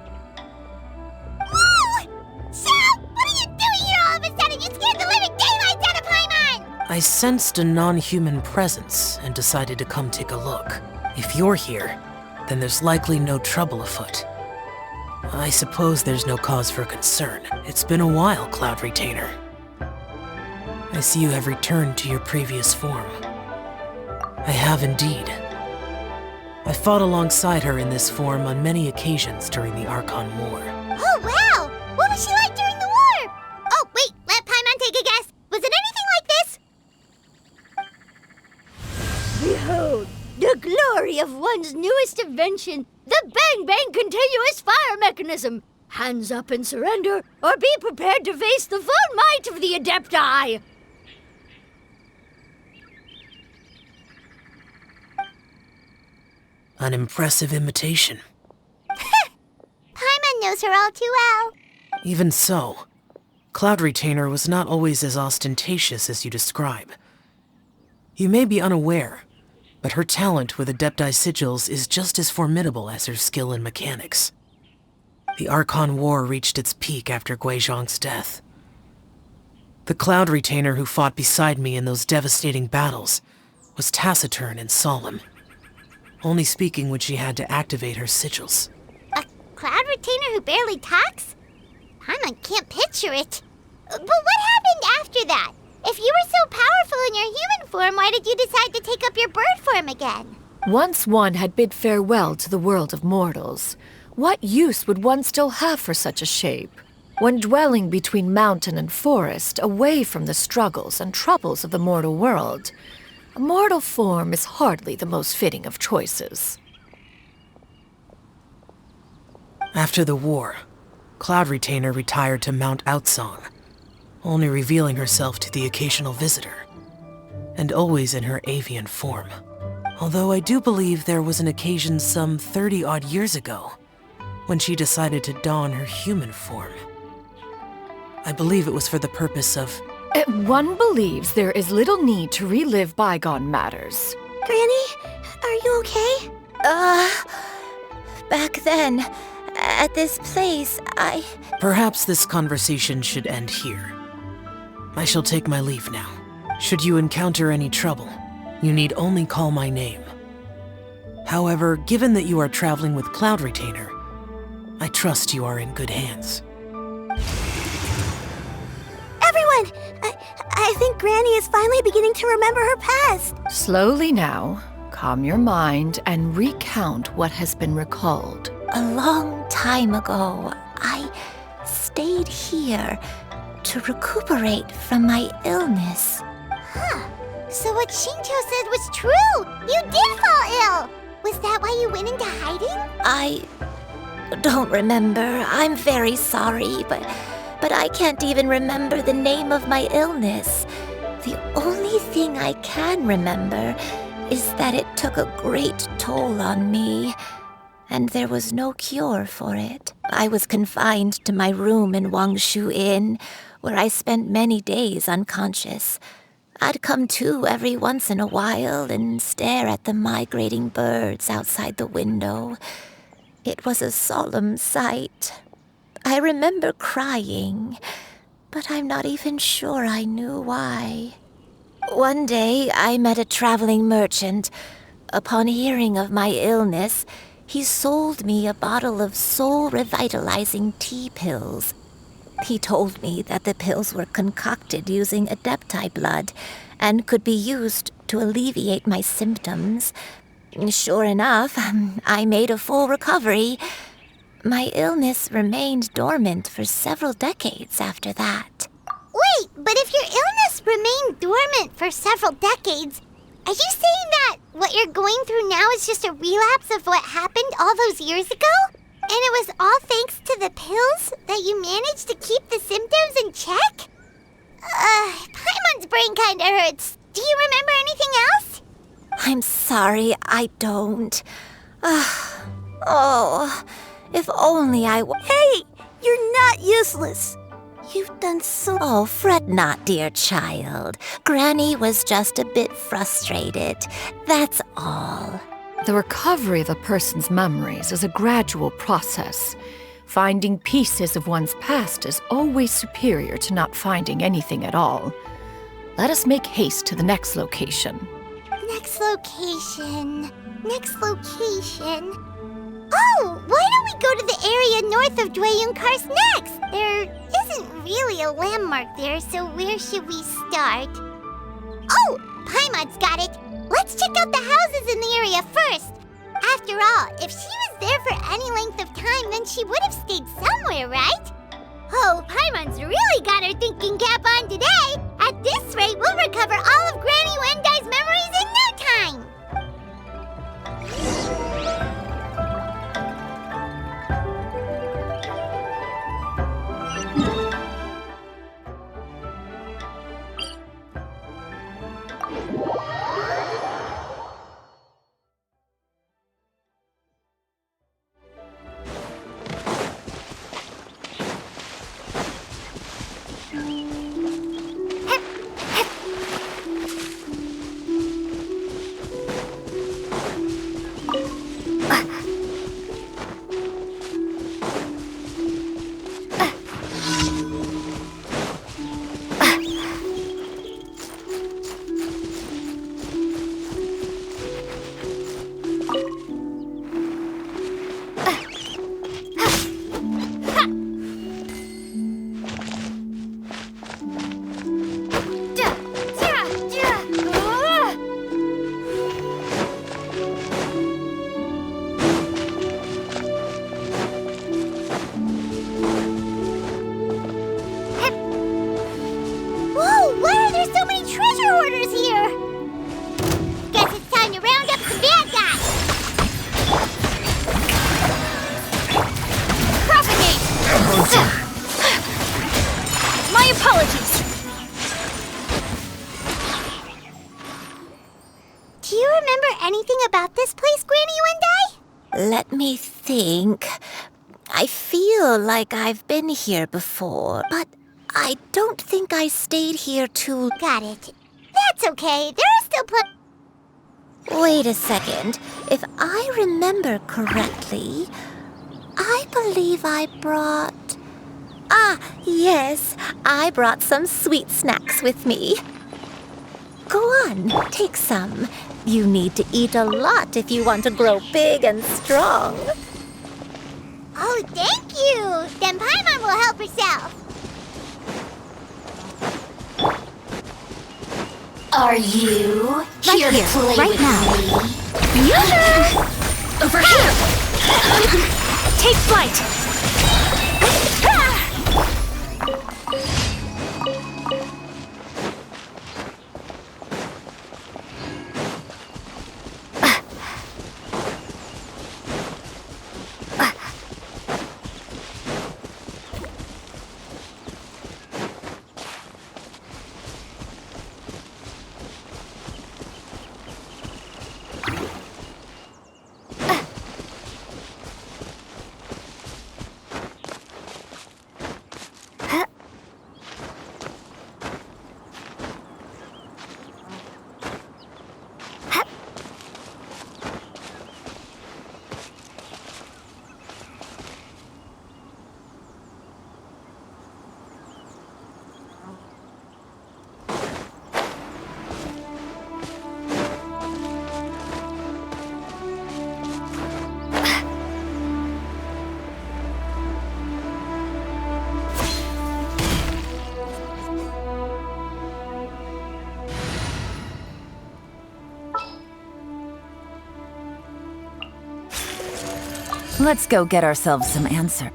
Whoa! Shao! What are you doing here all of a sudden? You scared the living daylights out of Paimon! I sensed a non-human presence and decided to come take a look. If you're here, then there's likely no trouble afoot. I suppose there's no cause for concern. It's been a while, Cloud Retainer. I see you have returned to your previous form. I have indeed. I fought alongside her in this form on many occasions during the Archon War. Oh, wow! What was she like during the war? Oh, wait, let Paimon take a guess. Was it anything like this? Behold, the glory of one's newest invention, the Bang Bang continuous fire mechanism. Hands up and surrender, or be prepared to face the full might of the Adepti. An impressive imitation. Paimon knows her all too well. Even so, Cloud Retainer was not always as ostentatious as you describe. You may be unaware, but her talent with Adepti sigils is just as formidable as her skill in mechanics. The Archon War reached its peak after Guizhong's death. The Cloud Retainer who fought beside me in those devastating battles was taciturn and solemn, only speaking when she had to activate her sigils. A Cloud Retainer who barely talks? Paimon can't picture it. But what happened after that? If you were so powerful in your human form, why did you decide to take up your bird form again? Once one had bid farewell to the world of mortals, what use would one still have for such a shape? When dwelling between mountain and forest, away from the struggles and troubles of the mortal world, a mortal form is hardly the most fitting of choices. After the war, Cloud Retainer retired to Mount Outsong, only revealing herself to the occasional visitor, and always in her avian form. Although I do believe there was an occasion some 30-odd years ago when she decided to don her human form. I believe it was for the purpose of... One believes there is little need to relive bygone matters. Granny, are you okay? Back then, at this place, Perhaps this conversation should end here. I shall take my leave now. Should you encounter any trouble, you need only call my name. However, given that you are traveling with Cloud Retainer, I trust you are in good hands. Everyone! I think Granny is finally beginning to remember her past. Slowly now, calm your mind and recount what has been recalled. A long time ago, I stayed here to recuperate from my illness. Huh. So what Shinto said was true! You did fall ill! Was that why you went into hiding? I don't remember. I'm very sorry, but I can't even remember the name of my illness. The only thing I can remember is that it took a great toll on me, and there was no cure for it. I was confined to my room in Wangshu Inn, where I spent many days unconscious. I'd come to every once in a while and stare at the migrating birds outside the window. It was a solemn sight. I remember crying, but I'm not even sure I knew why. One day, I met a traveling merchant. Upon hearing of my illness, he sold me a bottle of soul-revitalizing tea pills. He told me that the pills were concocted using Adepti blood and could be used to alleviate my symptoms. Sure enough, I made a full recovery. My illness remained dormant for several decades after that. Wait, but if your illness remained dormant for several decades, are you saying that what you're going through now is just a relapse of what happened all those years ago? And it was all thanks to the pills that you managed to keep the symptoms in check? Paimon's brain kinda hurts. Do you remember anything else? I'm sorry, I don't. Oh, if only I w- Hey, you're not useless. You've done so. Oh, fret not, dear child. Granny was just a bit frustrated. That's all. The recovery of a person's memories is a gradual process. Finding pieces of one's past is always superior to not finding anything at all. Let us make haste to the next location. Next location. Next location. Oh, why don't we go to the area north of Xianyun next? There isn't really a landmark there, so where should we start? Oh, Paimon's got it. Let's check out the houses in the area first. After all, if she was there for any length of time, then she would have stayed somewhere, right? Oh, Paimon's really got her thinking cap on today. At this rate, we'll recover all of Granny Wendai's memories in no time. My apologies. Do you remember anything about this place, Granny Wendai? Let me think. I feel like I've been here before, but I don't think I stayed here too... Got it. That's okay. There are still Wait a second. If I remember correctly, I believe I brought... Ah, yes. I brought some sweet snacks with me. Go on, take some. You need to eat a lot if you want to grow big and strong. Oh, thank you. Then Paimon will help herself. Are you here to play right with now. me? Over here! Take flight! Let's go get ourselves some answer.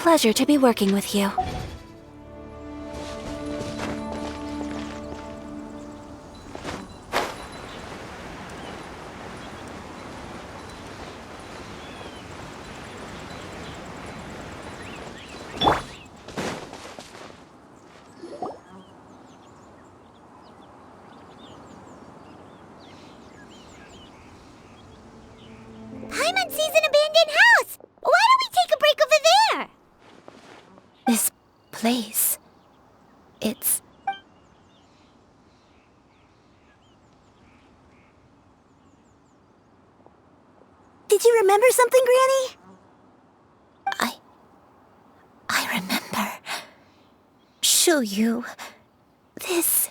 pleasure to be working with you. Paimon sees an abandoned house! Why don't we take a break over there? This place. It's... Did you remember something, Granny? I remember. Xianyun. This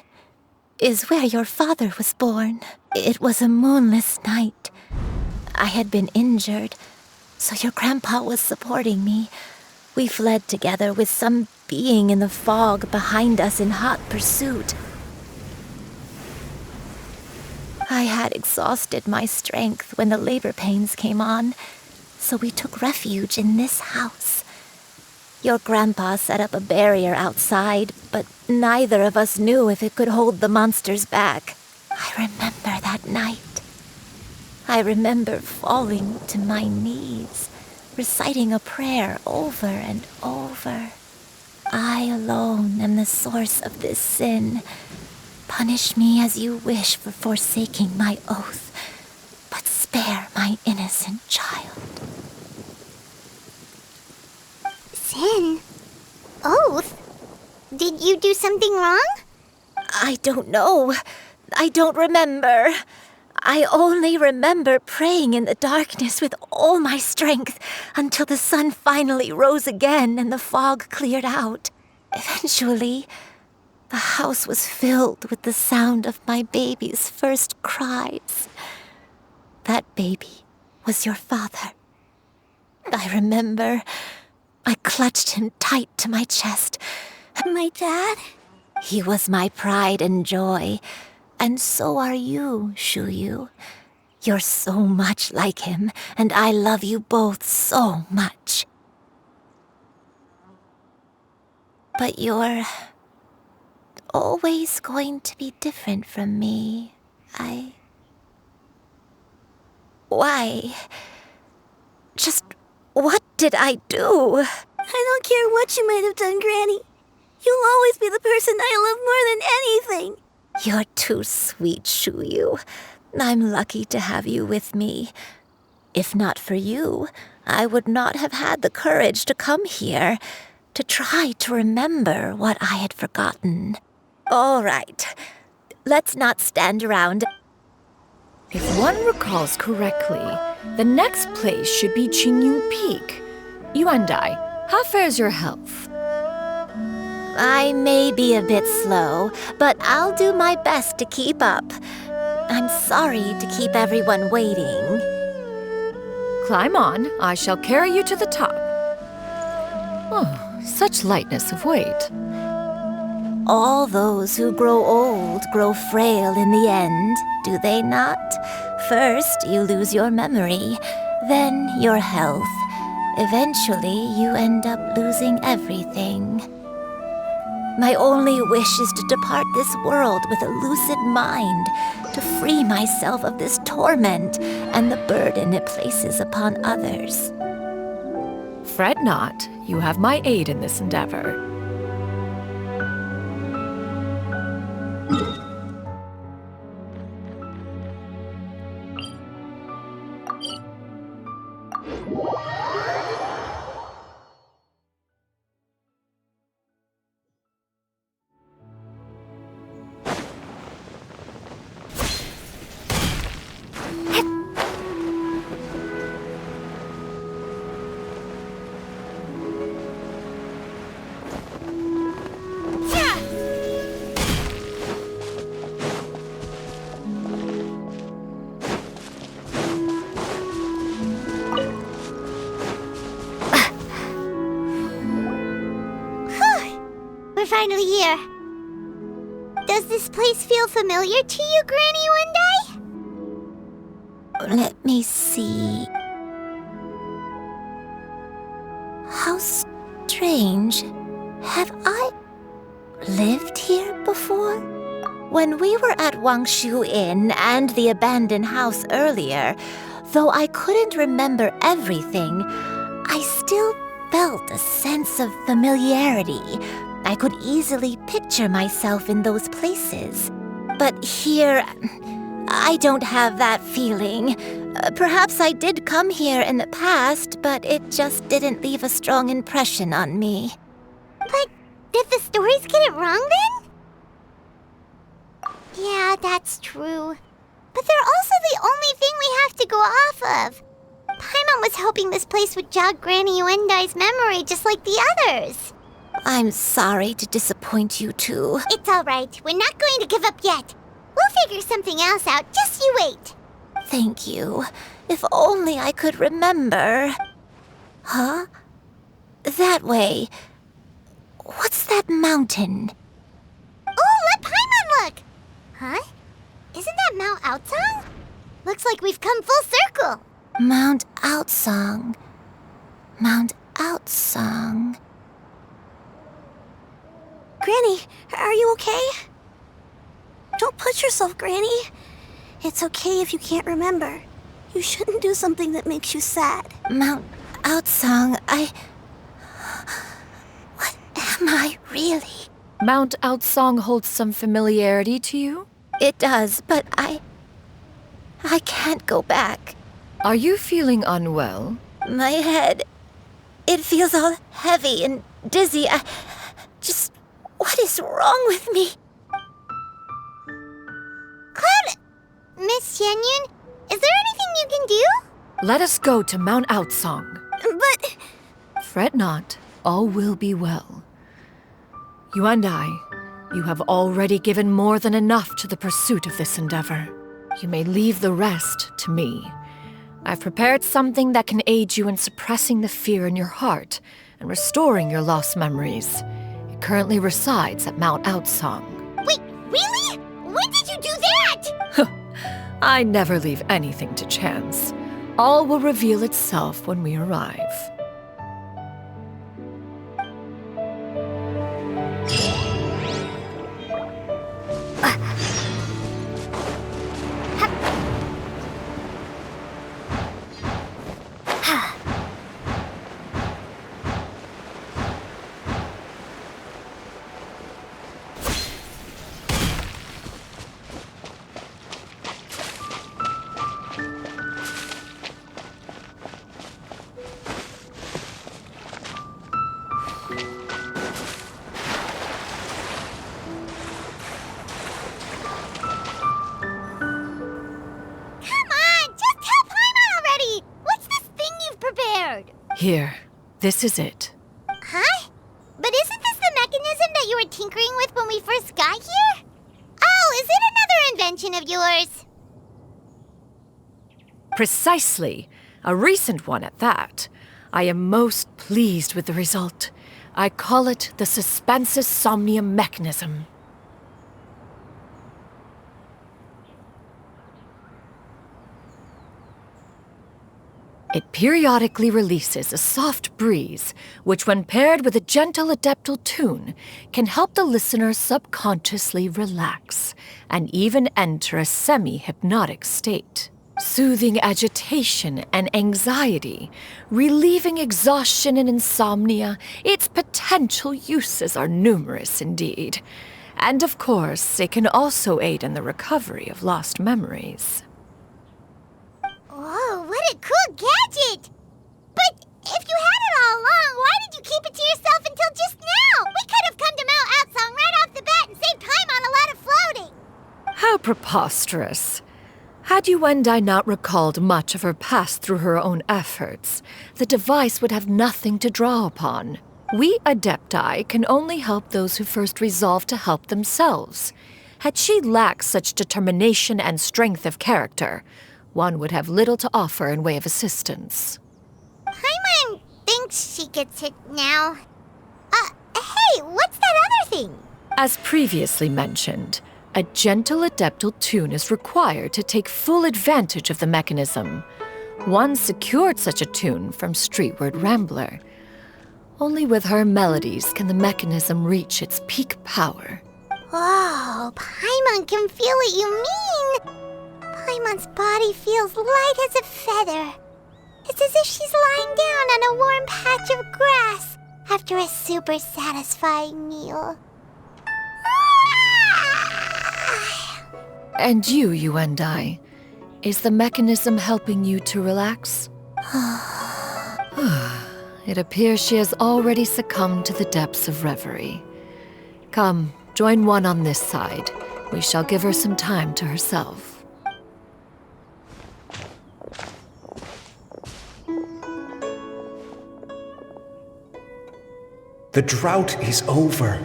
is where your father was born. It was a moonless night. I had been injured, so your grandpa was supporting me. We fled together with some being in the fog behind us in hot pursuit. I had exhausted my strength when the labor pains came on, so we took refuge in this house. Your grandpa set up a barrier outside, but neither of us knew if it could hold the monsters back. I remember that night. I remember falling to my knees, reciting a prayer over and over. I alone am the source of this sin. Punish me as you wish for forsaking my oath, but spare my innocent child. Sin? Oath? Did you do something wrong? I don't know. I don't remember. I only remember praying in the darkness with all my strength until the sun finally rose again and the fog cleared out. Eventually, the house was filled with the sound of my baby's first cries. That baby was your father. I remember I clutched him tight to my chest. My dad? He was my pride and joy. And so are you, Xianyun. You're so much like him, and I love you both so much. But you're always going to be different from me. Why? Just what did I do? I don't care what you might have done, Granny. You'll always be the person I love more than anything. You're too sweet, Xianyun. I'm lucky to have you with me. If not for you, I would not have had the courage to come here, to try to remember what I had forgotten. All right, let's not stand around. If one recalls correctly, the next place should be Xianyun Peak. Yuandai, how fares your health? I may be a bit slow, but I'll do my best to keep up. I'm sorry to keep everyone waiting. Climb on, I shall carry you to the top. Oh, such lightness of weight. All those who grow old grow frail in the end, do they not? First, you lose your memory, then your health. Eventually, you end up losing everything. My only wish is to depart this world with a lucid mind, to free myself of this torment and the burden it places upon others. Fret not, you have my aid in this endeavor. We're finally here. Does this place feel familiar to you, Granny Yuandai? Let me see. How strange. Have I lived here before? When we were at Wangshu Inn and the abandoned house earlier, though I couldn't remember everything, I still felt a sense of familiarity. I could easily picture myself in those places. But here, I don't have that feeling. Perhaps I did come here in the past, but it just didn't leave a strong impression on me. But did the stories get it wrong then? Yeah, that's true. But they're also the only thing we have to go off of. Paimon was hoping this place would jog Granny Yuendai's memory just like the others. I'm sorry to disappoint you too. It's all right. We're not going to give up yet. We'll figure something else out. Just you wait. Thank you. If only I could remember. Huh? That way. What's that mountain? Oh, let Paimon look! Huh? Isn't that Mount Outsong? Looks like we've come full circle. Mount Outsong. Mount Outsong. Granny, are you okay? Don't push yourself, Granny. It's okay if you can't remember. You shouldn't do something that makes you sad. Mount Outsong, What am I really? Mount Outsong holds some familiarity to you? It does, but I can't go back. Are you feeling unwell? My head, it feels all heavy and dizzy. What is wrong with me? Cloud, Miss Xianyun, is there anything you can do? Let us go to Mount Outsong. But... Fret not, all will be well. You and I, you have already given more than enough to the pursuit of this endeavor. You may leave the rest to me. I've prepared something that can aid you in suppressing the fear in your heart and restoring your lost memories. It currently resides at Mount Outsong. Wait, really? When did you do that? I never leave anything to chance. All will reveal itself when we arrive. Here, this is it. Huh? But isn't this the mechanism that you were tinkering with when we first got here? Oh, is it another invention of yours? Precisely. A recent one at that. I am most pleased with the result. I call it the Suspensus Somnium mechanism. It periodically releases a soft breeze, which when paired with a gentle adeptal tune, can help the listener subconsciously relax and even enter a semi-hypnotic state. Soothing agitation and anxiety, relieving exhaustion and insomnia, its potential uses are numerous indeed. And of course, it can also aid in the recovery of lost memories. Whoa, what a cool gadget! But if you had it all along, why did you keep it to yourself until just now? We could have come to Mount Outsong right off the bat and saved time on a lot of floating. How preposterous. Had Yuendai not recalled much of her past through her own efforts, the device would have nothing to draw upon. We Adepti can only help those who first resolve to help themselves. Had she lacked such determination and strength of character, one would have little to offer in way of assistance. Paimon thinks she gets it now. Hey, what's that other thing? As previously mentioned, a gentle adeptal tune is required to take full advantage of the mechanism. One secured such a tune from Streetward Rambler. Only with her melodies can the mechanism reach its peak power. Whoa, Paimon can feel what you mean! Paimon's body feels light as a feather. It's as if she's lying down on a warm patch of grass after a super satisfying meal. And you and I, is the mechanism helping you to relax? It appears she has already succumbed to the depths of reverie. Come, join one on this side. We shall give her some time to herself. The drought is over.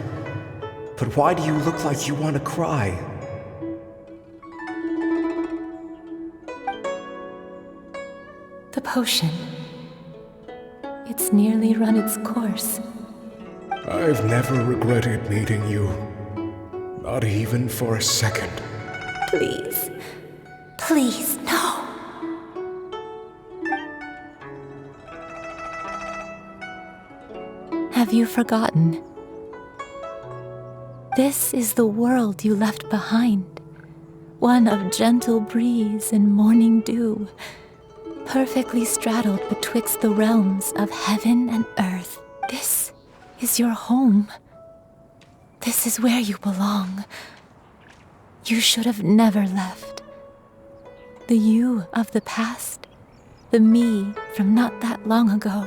But why do you look like you want to cry? The potion. It's nearly run its course. I've never regretted meeting you. Not even for a second. Please. Please, no. Have you forgotten? This is the world you left behind. One of gentle breeze and morning dew, perfectly straddled betwixt the realms of heaven and earth. This is your home. This is where you belong. You should have never left. The you of the past, the me from not that long ago,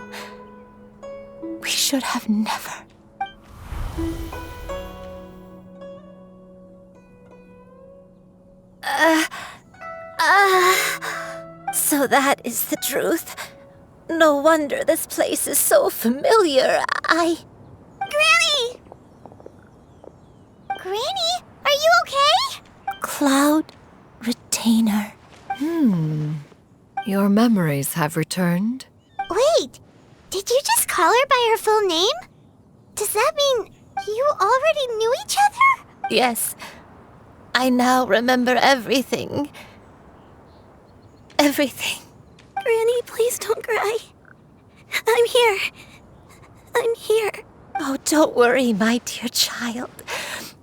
we should have never. So that is the truth. No wonder this place is so familiar. Granny! Granny, are you okay? Cloud Retainer. Your memories have returned? Wait, did you just call her by her full name? Does that mean you already knew each other? Yes. I now remember everything. Everything. Granny, please don't cry. I'm here. I'm here. Oh, don't worry, my dear child.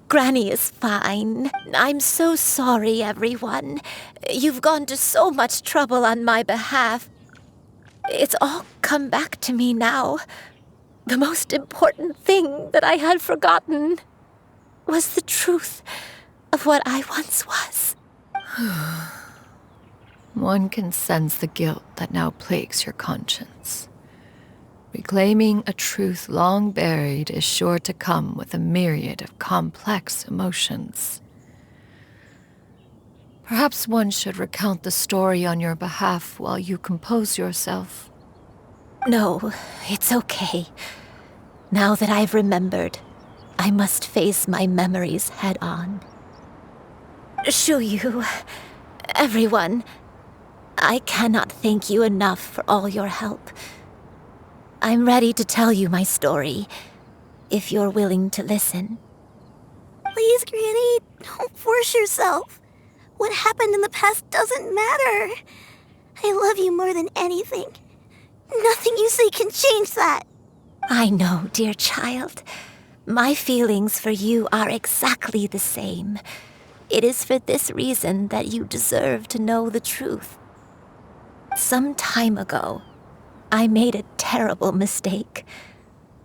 Granny is fine. I'm so sorry, everyone. You've gone to so much trouble on my behalf. It's all come back to me now. The most important thing that I had forgotten was the truth of what I once was. One can sense the guilt that now plagues your conscience. Reclaiming a truth long buried is sure to come with a myriad of complex emotions. Perhaps one should recount the story on your behalf while you compose yourself. No, it's okay. Now that I've remembered, I must face my memories head on. Shuyu, everyone, I cannot thank you enough for all your help. I'm ready to tell you my story, if you're willing to listen. Please, Granny, don't force yourself. What happened in the past doesn't matter. I love you more than anything. Nothing you say can change that. I know, dear child. My feelings for you are exactly the same. It is for this reason that you deserve to know the truth. Some time ago, I made a terrible mistake.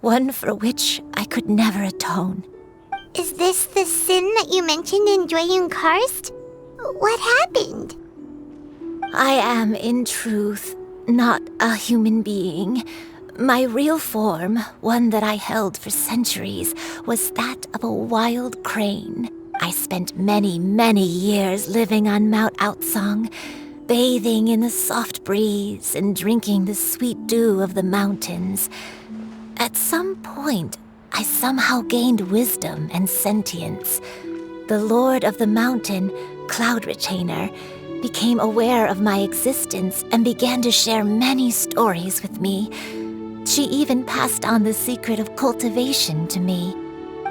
One for which I could never atone. Is this the sin that you mentioned in Xianyun Karst? What happened? I am, in truth, not a human being. My real form, one that I held for centuries, was that of a wild crane. I spent many, many years living on Mount Outsong, bathing in the soft breeze and drinking the sweet dew of the mountains. At some point, I somehow gained wisdom and sentience. The Lord of the Mountain, Cloud Retainer, became aware of my existence and began to share many stories with me. She even passed on the secret of cultivation to me.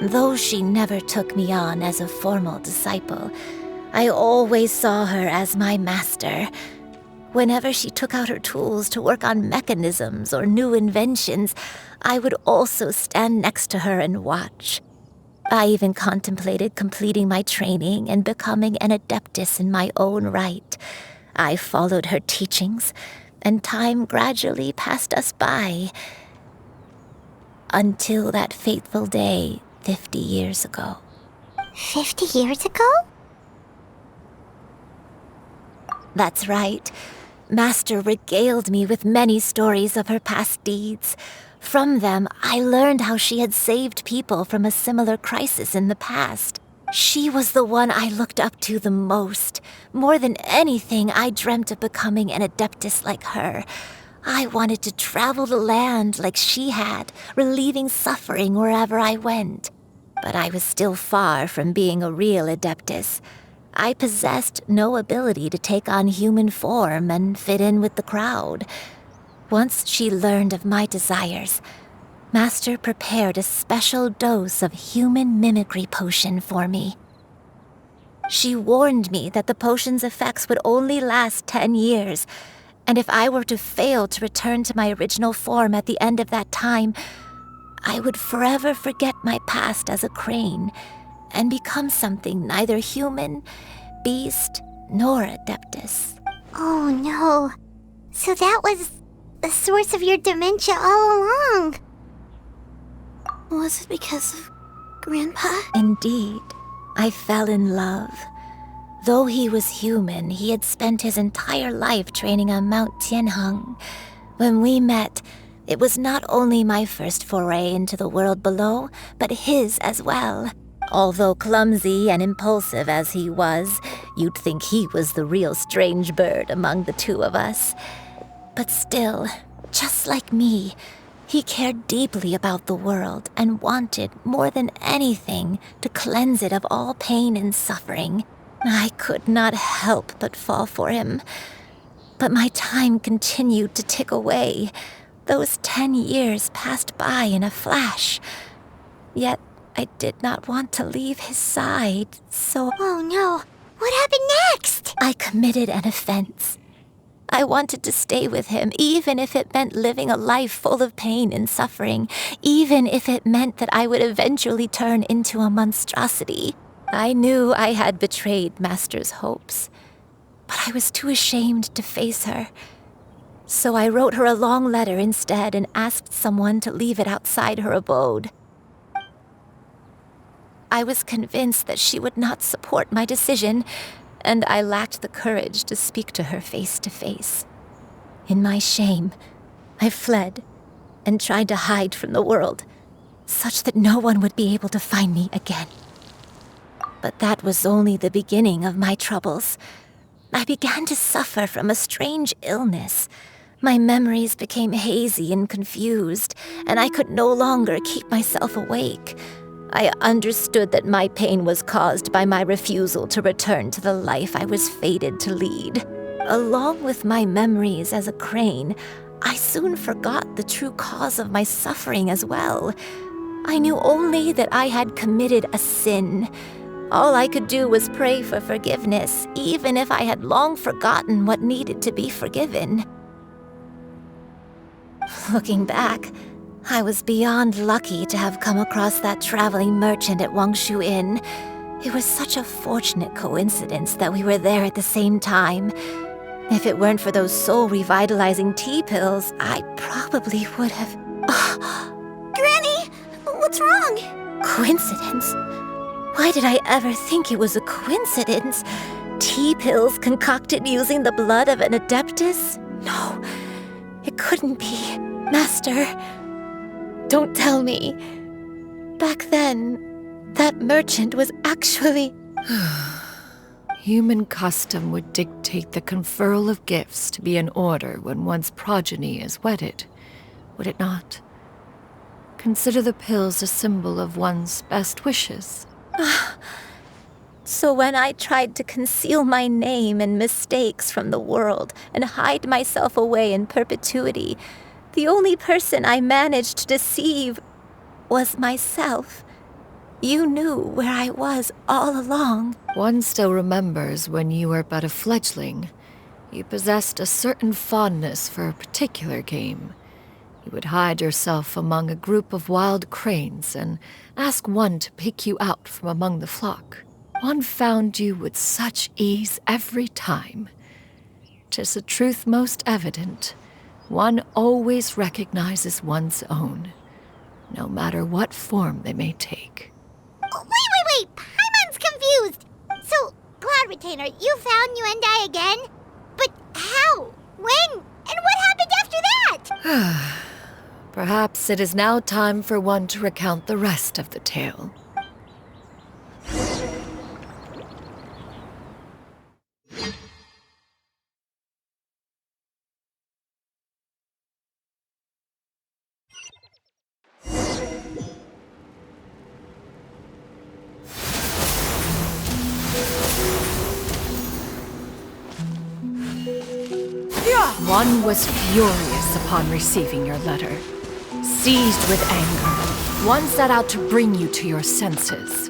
Though she never took me on as a formal disciple, I always saw her as my master. Whenever she took out her tools to work on mechanisms or new inventions, I would also stand next to her and watch. I even contemplated completing my training and becoming an adeptus in my own right. I followed her teachings, and time gradually passed us by. Until that fateful day 50 years ago. 50 years ago? That's right. Master regaled me with many stories of her past deeds. From them, I learned how she had saved people from a similar crisis in the past. She was the one I looked up to the most. More than anything, I dreamt of becoming an adeptus like her. I wanted to travel the land like she had, relieving suffering wherever I went. But I was still far from being a real adeptus. I possessed no ability to take on human form and fit in with the crowd. Once she learned of my desires, Master prepared a special dose of human mimicry potion for me. She warned me that the potion's effects would only last 10 years, and if I were to fail to return to my original form at the end of that time, I would forever forget my past as a crane and become something neither human, beast, nor adeptus. Oh no. So that was the source of your dementia all along. Was it because of Grandpa? Indeed, I fell in love. Though he was human, he had spent his entire life training on Mount Tianheng. When we met, it was not only my first foray into the world below, but his as well. Although clumsy and impulsive as he was, you'd think he was the real strange bird among the two of us. But still, just like me, he cared deeply about the world and wanted, more than anything, to cleanse it of all pain and suffering. I could not help but fall for him. But my time continued to tick away. Those 10 years passed by in a flash. Yet I did not want to leave his side, so... Oh no, what happened next? I committed an offense. I wanted to stay with him, even if it meant living a life full of pain and suffering, even if it meant that I would eventually turn into a monstrosity. I knew I had betrayed Master's hopes, but I was too ashamed to face her. So I wrote her a long letter instead and asked someone to leave it outside her abode. I was convinced that she would not support my decision, and I lacked the courage to speak to her face to face. In my shame, I fled and tried to hide from the world, such that no one would be able to find me again. But that was only the beginning of my troubles. I began to suffer from a strange illness. My memories became hazy and confused, and I could no longer keep myself awake. I understood that my pain was caused by my refusal to return to the life I was fated to lead. Along with my memories as a crane, I soon forgot the true cause of my suffering as well. I knew only that I had committed a sin. All I could do was pray for forgiveness, even if I had long forgotten what needed to be forgiven. Looking back, I was beyond lucky to have come across that traveling merchant at Wangshu Inn. It was such a fortunate coincidence that we were there at the same time. If it weren't for those soul-revitalizing tea pills, I probably would have... Granny! What's wrong? Coincidence? Why did I ever think it was a coincidence? Tea pills concocted using the blood of an adeptus? No, it couldn't be. Master, don't tell me. Back then, that merchant was actually... Human custom would dictate the conferral of gifts to be in order when one's progeny is wedded, would it not? Consider the pills a symbol of one's best wishes. So when I tried to conceal my name and mistakes from the world and hide myself away in perpetuity, the only person I managed to deceive was myself. You knew where I was all along. One still remembers when you were but a fledgling. You possessed a certain fondness for a particular game. You would hide yourself among a group of wild cranes and ask one to pick you out from among the flock. One found you with such ease every time. 'Tis a truth most evident. One always recognizes one's own, no matter what form they may take. Oh, wait! Paimon's confused! So, Cloud Retainer, you found Yuendai again? But how? When? And what happened after that? Perhaps it is now time for one to recount the rest of the tale. One was furious upon receiving your letter. Seized with anger, one set out to bring you to your senses.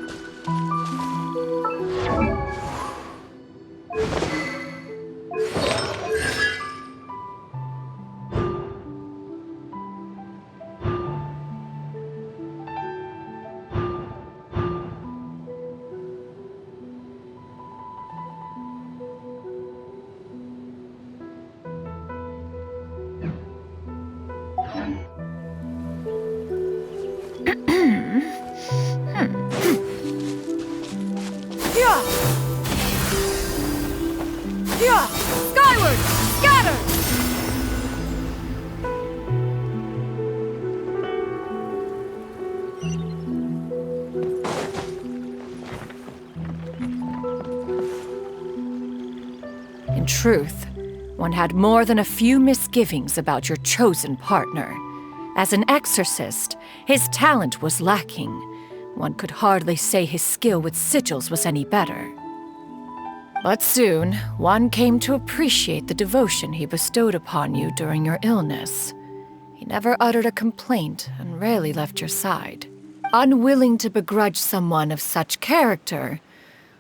Skyward! Scatter! In truth, one had more than a few misgivings about your chosen partner. As an exorcist, his talent was lacking. One could hardly say his skill with sigils was any better. But soon, one came to appreciate the devotion he bestowed upon you during your illness. He never uttered a complaint and rarely left your side. Unwilling to begrudge someone of such character,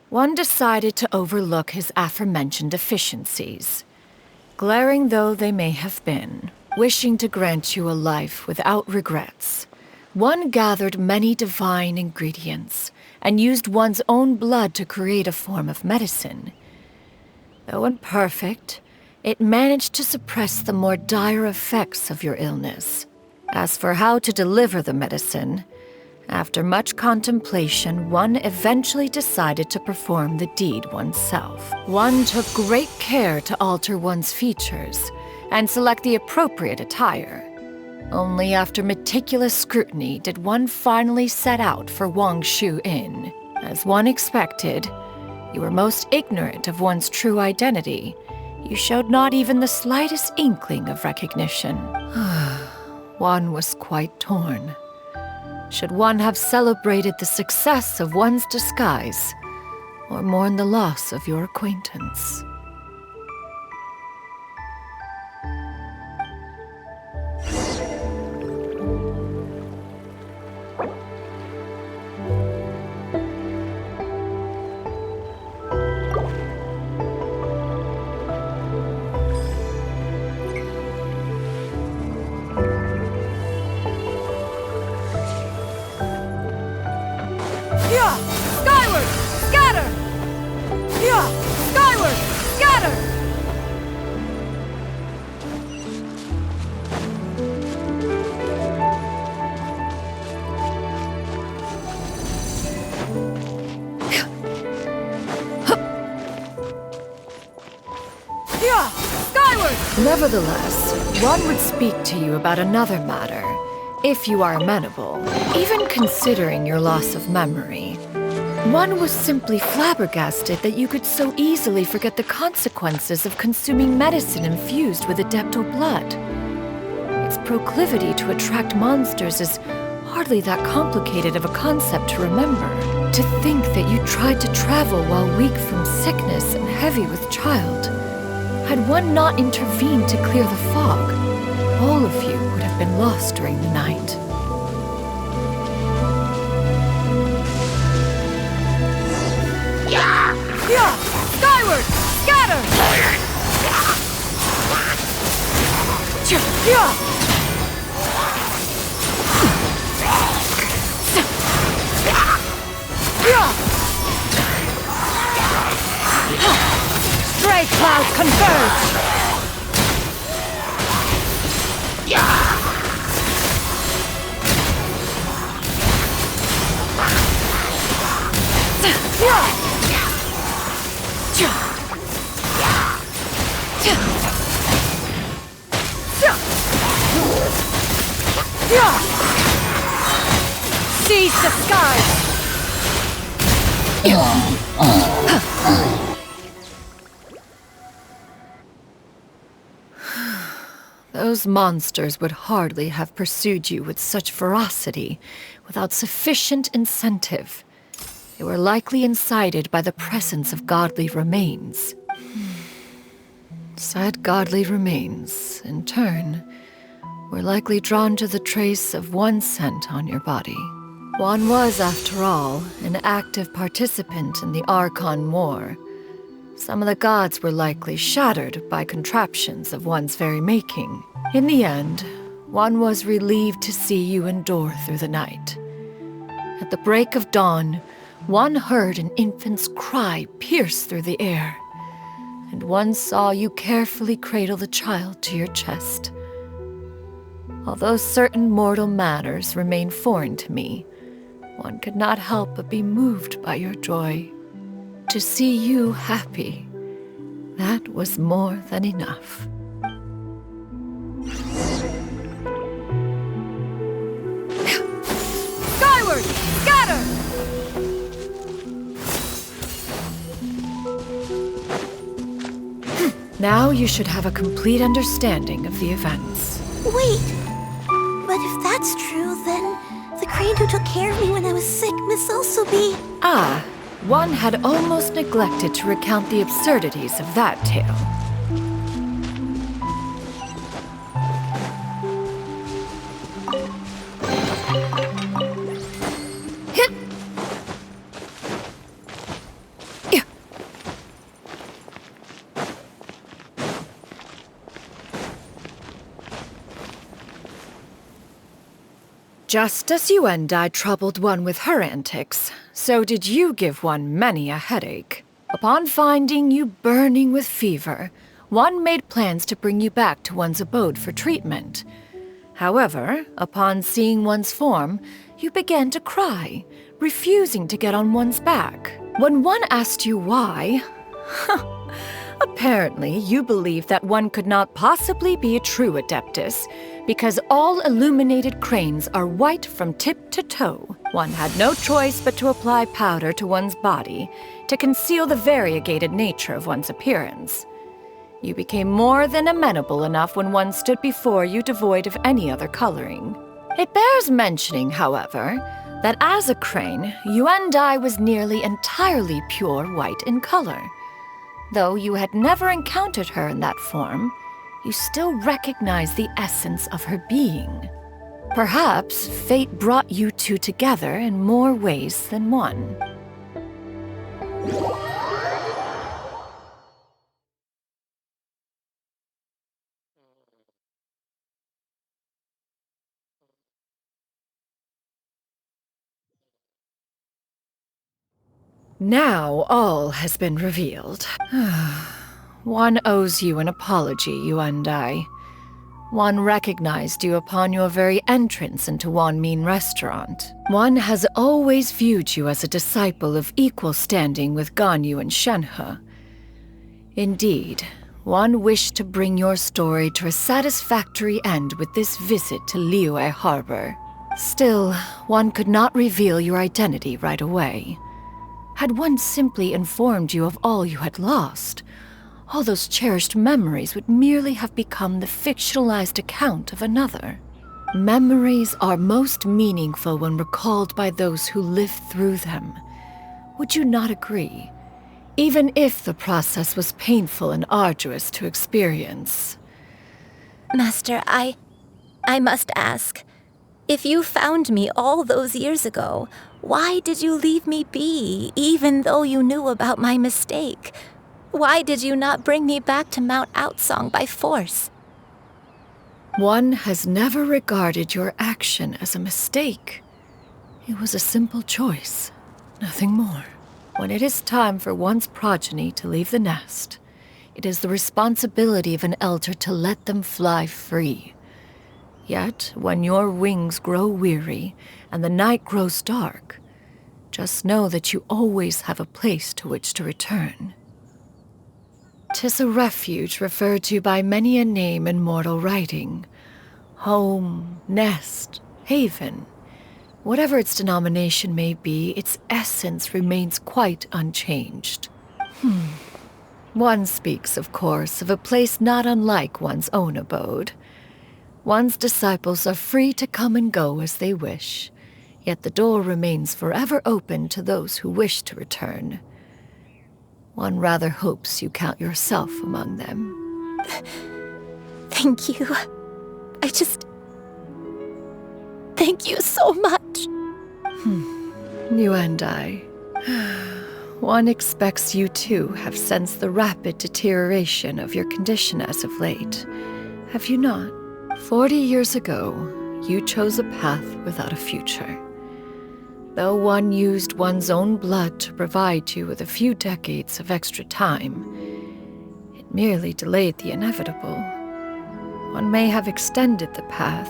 one decided to overlook his aforementioned deficiencies. Glaring though they may have been, wishing to grant you a life without regrets, one gathered many divine ingredients and used one's own blood to create a form of medicine. Though imperfect, it managed to suppress the more dire effects of your illness. As for how to deliver the medicine, after much contemplation, one eventually decided to perform the deed oneself. One took great care to alter one's features and select the appropriate attire. Only after meticulous scrutiny did one finally set out for Wangshu Inn. As one expected, you were most ignorant of one's true identity. You showed not even the slightest inkling of recognition. One was quite torn. Should one have celebrated the success of one's disguise, or mourn the loss of your acquaintance? Skyward! Scatter! Skyward! Scatter! Skyward! Nevertheless, one would speak to you about another matter, if you are amenable, even considering your loss of memory. One was simply flabbergasted that you could so easily forget the consequences of consuming medicine infused with Adeptal blood. Its proclivity to attract monsters is hardly that complicated of a concept to remember. To think that you tried to travel while weak from sickness and heavy with child. Had one not intervened to clear the fog, all of you would have been lost during the night. Skyward! Scatter! Stray clouds converge! Seize the skies! Those monsters would hardly have pursued you with such ferocity without sufficient incentive. They were likely incited by the presence of godly remains. Said godly remains, in turn, were likely drawn to the trace of one scent on your body. One was, after all, an active participant in the Archon War. Some of the gods were likely shattered by contraptions of one's very making. In the end, one was relieved to see you endure through the night. At the break of dawn, one heard an infant's cry pierce through the air, and one saw you carefully cradle the child to your chest. Although certain mortal matters remain foreign to me, one could not help but be moved by your joy. To see you happy, that was more than enough. Skyward! Scatter! Now you should have a complete understanding of the events. Wait! But if that's true, then the crane who took care of me when I was sick must also be... Ah, one had almost neglected to recount the absurdities of that tale. Just as you and I troubled one with her antics, so did you give one many a headache. Upon finding you burning with fever, one made plans to bring you back to one's abode for treatment. However, upon seeing one's form, you began to cry, refusing to get on one's back. When one asked you why, apparently you believed that one could not possibly be a true Adeptus, because all illuminated cranes are white from tip to toe. One had no choice but to apply powder to one's body to conceal the variegated nature of one's appearance. You became more than amenable enough when one stood before you devoid of any other coloring. It bears mentioning, however, that as a crane, Yuendai was nearly entirely pure white in color. Though you had never encountered her in that form, you still recognize the essence of her being. Perhaps fate brought you two together in more ways than one. Now all has been revealed. One owes you an apology, Yuendai. One recognized you upon your very entrance into Wanmin Restaurant. One has always viewed you as a disciple of equal standing with Ganyu and Shenhe. Indeed, one wished to bring your story to a satisfactory end with this visit to Liyue Harbor. Still, one could not reveal your identity right away. Had one simply informed you of all you had lost, all those cherished memories would merely have become the fictionalized account of another. Memories are most meaningful when recalled by those who lived through them. Would you not agree? Even if the process was painful and arduous to experience. Master, I must ask. If you found me all those years ago, why did you leave me be, even though you knew about my mistake? Why did you not bring me back to Mount Outsong by force? One has never regarded your action as a mistake. It was a simple choice, nothing more. When it is time for one's progeny to leave the nest, it is the responsibility of an elder to let them fly free. Yet, when your wings grow weary and the night grows dark, just know that you always have a place to which to return. 'Tis a refuge referred to by many a name in mortal writing. Home, nest, haven. Whatever its denomination may be, its essence remains quite unchanged. One speaks, of course, of a place not unlike one's own abode. One's disciples are free to come and go as they wish, yet the door remains forever open to those who wish to return. One rather hopes you count yourself among them. Thank you. Thank you so much. You and I. One expects you too have sensed the rapid deterioration of your condition as of late. Have you not? 40 years ago, you chose a path without a future. Though one used one's own blood to provide you with a few decades of extra time, it merely delayed the inevitable. One may have extended the path,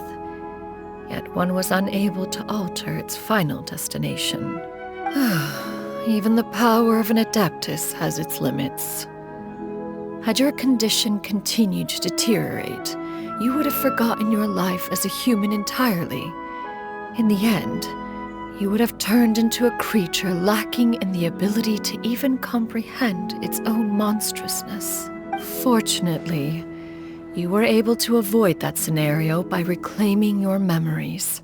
yet one was unable to alter its final destination. Even the power of an adeptus has its limits. Had your condition continued to deteriorate, you would have forgotten your life as a human entirely. In the end, you would have turned into a creature lacking in the ability to even comprehend its own monstrousness. Fortunately, you were able to avoid that scenario by reclaiming your memories.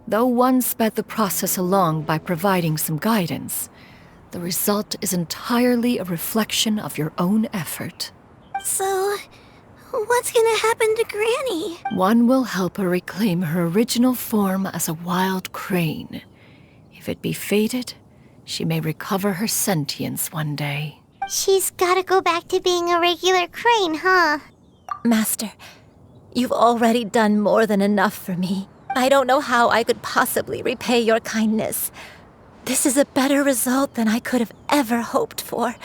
Though one sped the process along by providing some guidance, the result is entirely a reflection of your own effort. So, what's gonna happen to Granny? One will help her reclaim her original form as a wild crane. If it be fated, she may recover her sentience one day. She's gotta go back to being a regular crane, huh? Master, you've already done more than enough for me. I don't know how I could possibly repay your kindness. This is a better result than I could have ever hoped for.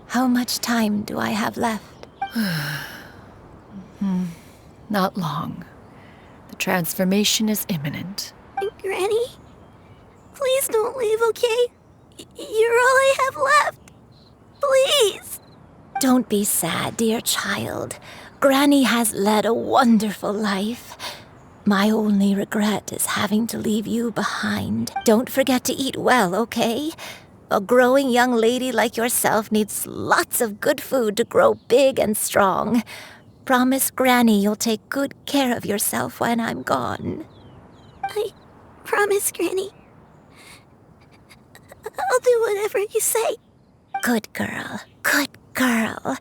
How much time do I have left? Not long. The transformation is imminent. Granny? Please don't leave, okay? You're all I have left. Please. Don't be sad, dear child. Granny has led a wonderful life. My only regret is having to leave you behind. Don't forget to eat well, okay? A growing young lady like yourself needs lots of good food to grow big and strong. Promise Granny you'll take good care of yourself when I'm gone. I promise, Granny. I'll do whatever you say. Good girl. Good girl.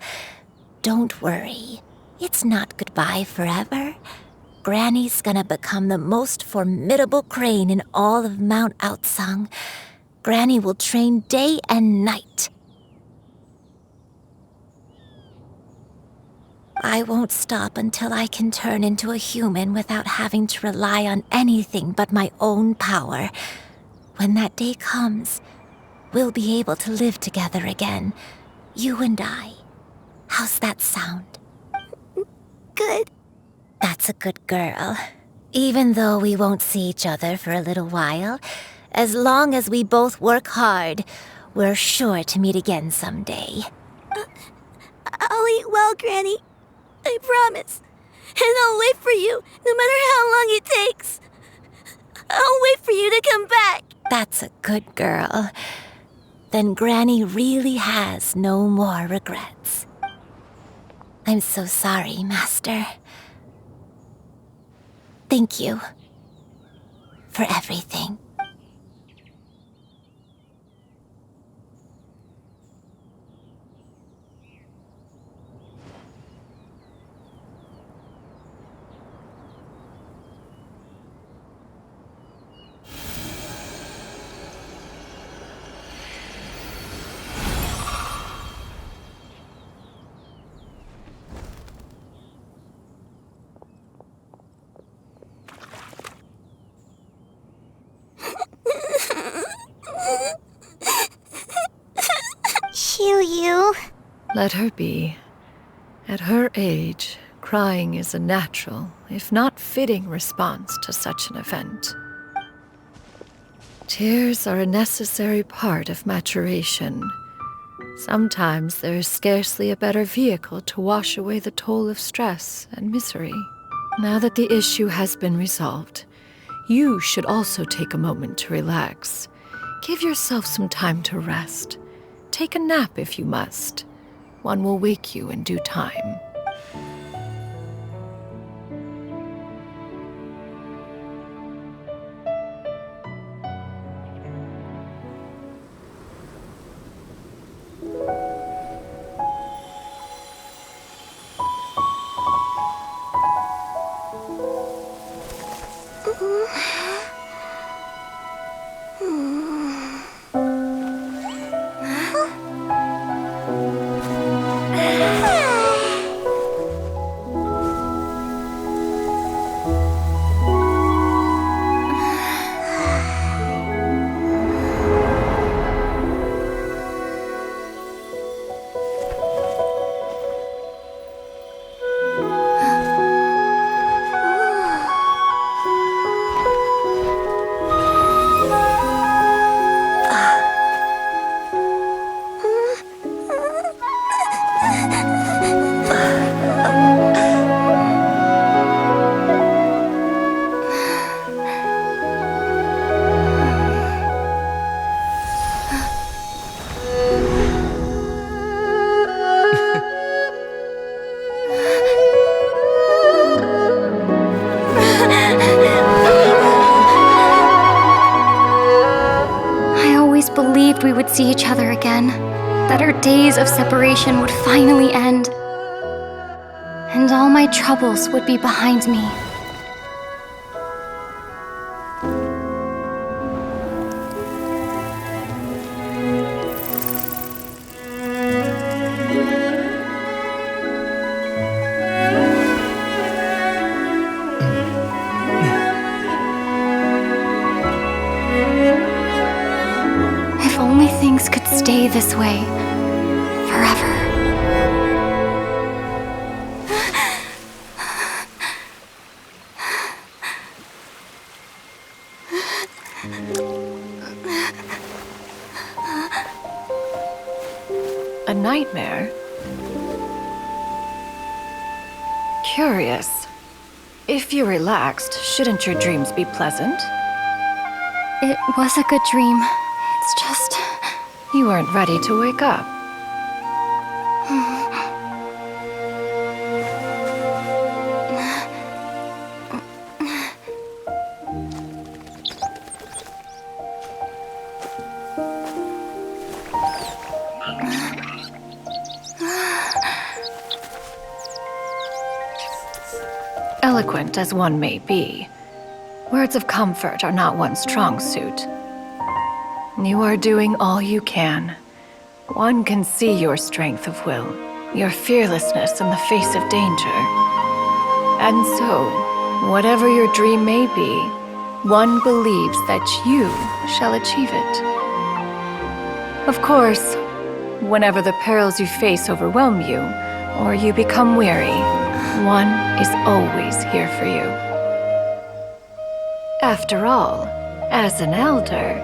Don't worry. It's not goodbye forever. Granny's gonna become the most formidable crane in all of Mount Outsung. Granny will train day and night. I won't stop until I can turn into a human without having to rely on anything but my own power. When that day comes, we'll be able to live together again. You and I. How's that sound? Good. That's a good girl. Even though we won't see each other for a little while, as long as we both work hard, we're sure to meet again someday. I'll eat well, Granny. I promise. And I'll wait for you, no matter how long it takes. I'll wait for you to come back. That's a good girl. Then Granny really has no more regrets. I'm so sorry, Master. Thank you for everything. Xiu. Let her be. At her age, crying is a natural, if not fitting, response to such an event. Tears are a necessary part of maturation. Sometimes there is scarcely a better vehicle to wash away the toll of stress and misery. Now that the issue has been resolved, you should also take a moment to relax. Give yourself some time to rest. Take a nap if you must. One will wake you in due time. We would see each other again, that our days of separation would finally end, and all my troubles would be behind me. Things could stay this way forever. A nightmare? Curious. If you're relaxed, shouldn't your dreams be pleasant? It was a good dream. It's just... You weren't ready to wake up. Eloquent as one may be, words of comfort are not one's strong suit. You are doing all you can. One can see your strength of will, your fearlessness in the face of danger. And so, whatever your dream may be, one believes that you shall achieve it. Of course, whenever the perils you face overwhelm you, or you become weary, one is always here for you. After all, as an elder,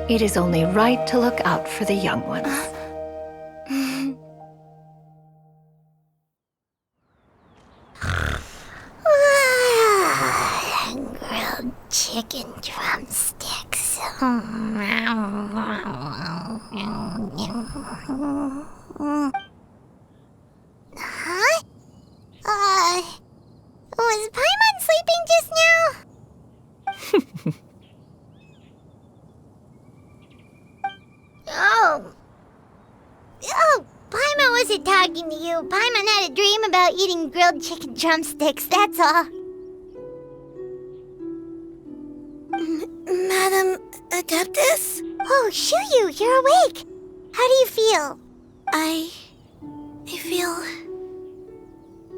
it is only right to look out for the young ones. Grilled chicken drumsticks. Huh? Was Paimon sleeping just now? Oh, Paimon wasn't talking to you. Paimon had a dream about eating grilled chicken drumsticks, that's all. Madam Adeptus? Oh, Xianyun, you're awake. How do you feel? I feel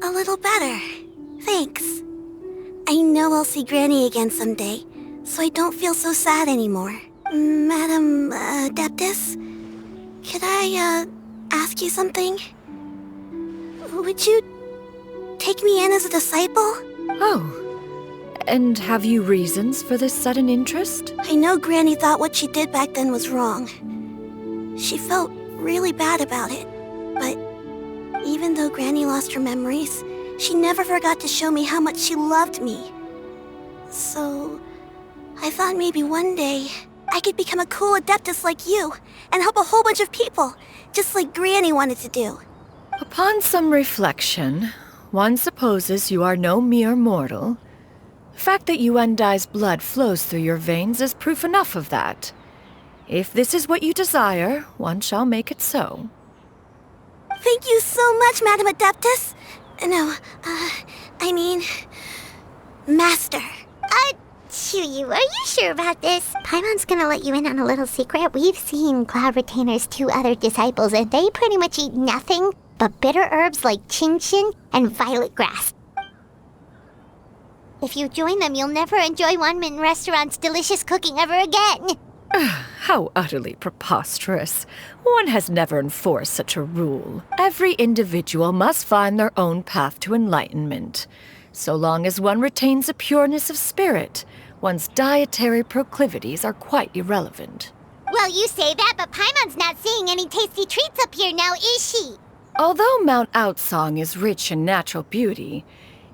a little better. Thanks. I know I'll see Granny again someday, so I don't feel so sad anymore. Madam Adeptus? Can Could I, ask you something? Would you take me in as a disciple? Oh, and have you reasons for this sudden interest? I know Granny thought what she did back then was wrong. She felt really bad about it. But even though Granny lost her memories, she never forgot to show me how much she loved me. So, I thought maybe one day I could become a cool adeptus like you and help a whole bunch of people, just like Granny wanted to do. Upon some reflection, one supposes you are no mere mortal. The fact that Yuendai's blood flows through your veins is proof enough of that. If this is what you desire, one shall make it so. Thank you so much, Madam Adeptus. No, I mean, Master. Xianyun, are you sure about this? Paimon's gonna let you in on a little secret. We've seen Cloud Retainer's 2 other disciples, and they pretty much eat nothing but bitter herbs like Xianyun and violet grass. If you join them, you'll never enjoy One Min Restaurant's delicious cooking ever again. How utterly preposterous. One has never enforced such a rule. Every individual must find their own path to enlightenment. So long as one retains a pureness of spirit, one's dietary proclivities are quite irrelevant. Well, you say that, but Paimon's not seeing any tasty treats up here now, is she? Although Mount Outsong is rich in natural beauty,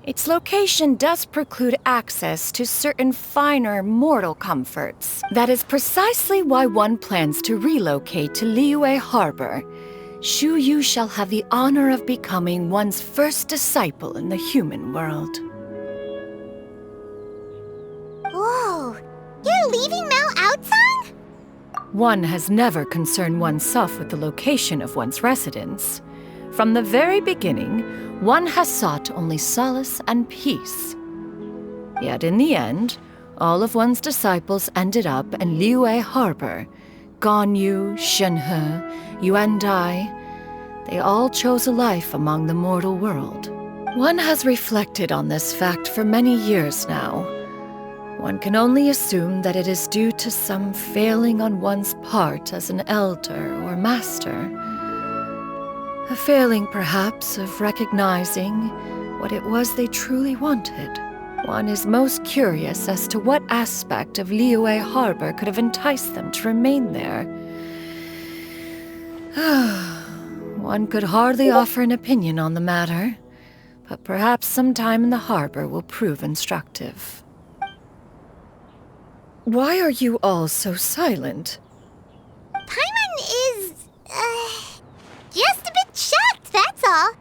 its location does preclude access to certain finer mortal comforts. That is precisely why one plans to relocate to Liyue Harbor. Shu Yu shall have the honor of becoming one's first disciple in the human world. Whoa, you're leaving Mount Outsong? One has never concerned oneself with the location of one's residence. From the very beginning, one has sought only solace and peace. Yet in the end, all of one's disciples ended up in Liyue Harbor. Ganyu, Shenhe, Yuendai, they all chose a life among the mortal world. One has reflected on this fact for many years now. One can only assume that it is due to some failing on one's part as an elder or master. A failing, perhaps, of recognizing what it was they truly wanted. One is most curious as to what aspect of Liyue Harbor could have enticed them to remain there. One could hardly offer an opinion on the matter, but perhaps some time in the harbor will prove instructive. Why are you all so silent? Paimon is, just a bit shocked, that's all.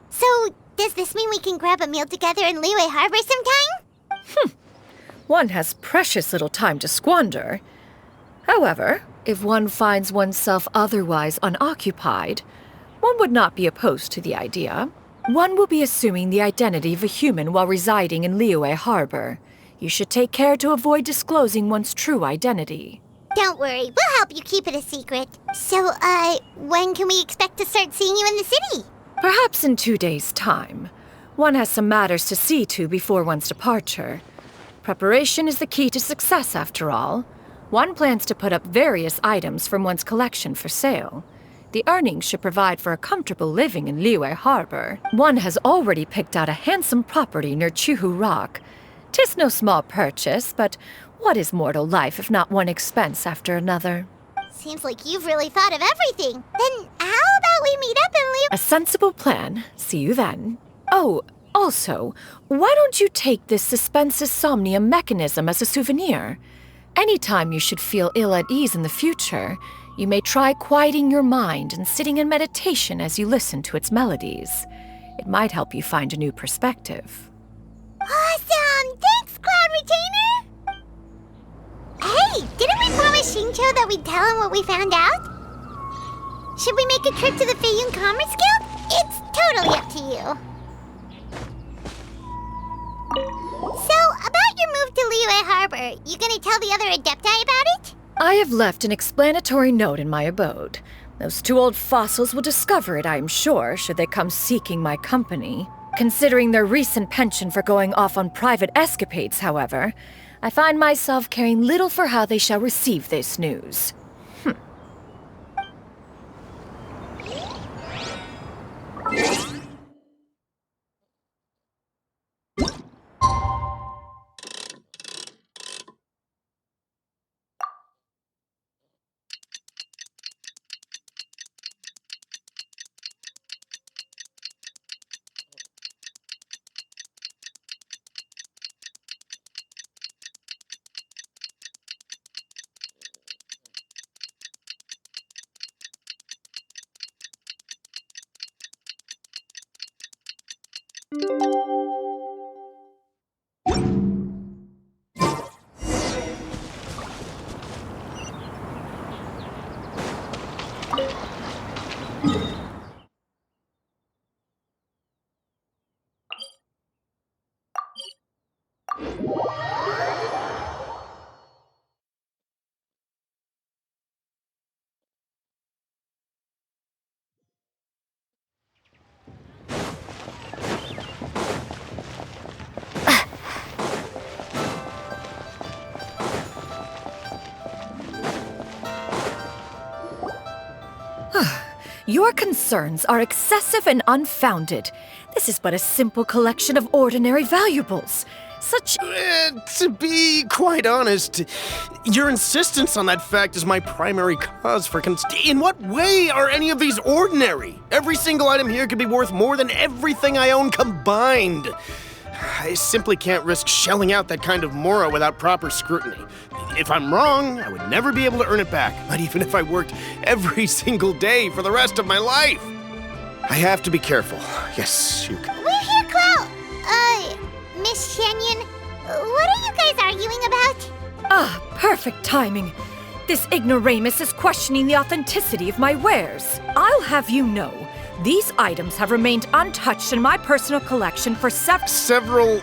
So, does this mean we can grab a meal together in Liyue Harbor sometime? One has precious little time to squander. However, if one finds oneself otherwise unoccupied, one would not be opposed to the idea. One will be assuming the identity of a human while residing in Liyue Harbor. You should take care to avoid disclosing one's true identity. Don't worry, we'll help you keep it a secret. So, when can we expect to start seeing you in the city? Perhaps in 2 days' time. One has some matters to see to before one's departure. Preparation is the key to success, after all. One plans to put up various items from one's collection for sale. The earnings should provide for a comfortable living in Liyue Harbor. One has already picked out a handsome property near Chuhu Rock. 'Tis no small purchase, but what is mortal life if not one expense after another? Seems like you've really thought of everything. Then how about we meet up in Liyue? A sensible plan. See you then. Oh, also, why don't you take this suspensus somnium mechanism as a souvenir? Anytime you should feel ill at ease in the future, you may try quieting your mind and sitting in meditation as you listen to its melodies. It might help you find a new perspective. Awesome! Thanks, Cloud Retainer! Hey, didn't we promise Xingqiu that we'd tell him what we found out? Should we make a trip to the Feiyun Commerce Guild? It's totally up to you. So, about your move to Liyue Harbor, you gonna tell the other Adepti about it? I have left an explanatory note in my abode. Those 2 old fossils will discover it, I am sure, should they come seeking my company. Considering their recent penchant for going off on private escapades, however, I find myself caring little for how they shall receive this news. Your concerns are excessive and unfounded. This is but a simple collection of ordinary valuables. Such... To be quite honest, your insistence on that fact is my primary cause for In what way are any of these ordinary? Every single item here could be worth more than everything I own combined. I simply can't risk shelling out that kind of mora without proper scrutiny. If I'm wrong, I would never be able to earn it back, not even if I worked every single day for the rest of my life. I have to be careful. Yes, you can. We're here, Cloud. Miss Xianyun, what are you guys arguing about? Ah, perfect timing. This ignoramus is questioning the authenticity of my wares. I'll have you know, these items have remained untouched in my personal collection for several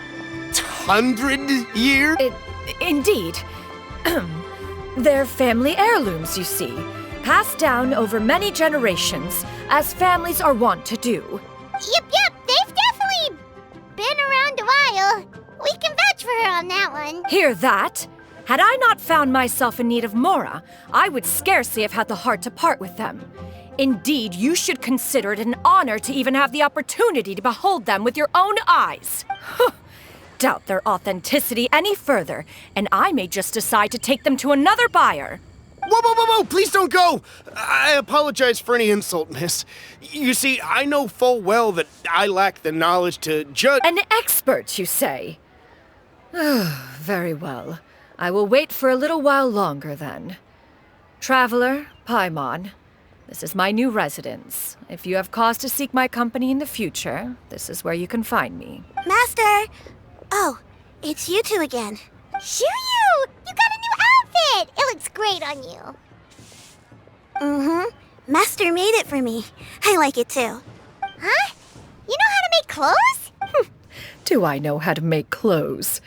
hundred years? Indeed. They're family heirlooms, you see, passed down over many generations, as families are wont to do. Yep, they've definitely been around a while. We can vouch for her on that one. Hear that? Had I not found myself in need of mora, I would scarcely have had the heart to part with them. Indeed, you should consider it an honor to even have the opportunity to behold them with your own eyes. Doubt their authenticity any further, and I may just decide to take them to another buyer. Whoa, please don't go! I apologize for any insult, miss. You see, I know full well that I lack the knowledge to judge— An expert, you say? Very well. I will wait for a little while longer, then. Traveler, Paimon, this is my new residence. If you have cause to seek my company in the future, this is where you can find me. Master! Oh, it's you two again. Xianyun! You got a new outfit! It looks great on you. Mm-hmm. Master made it for me. I like it too. Huh? You know how to make clothes? Do I know how to make clothes?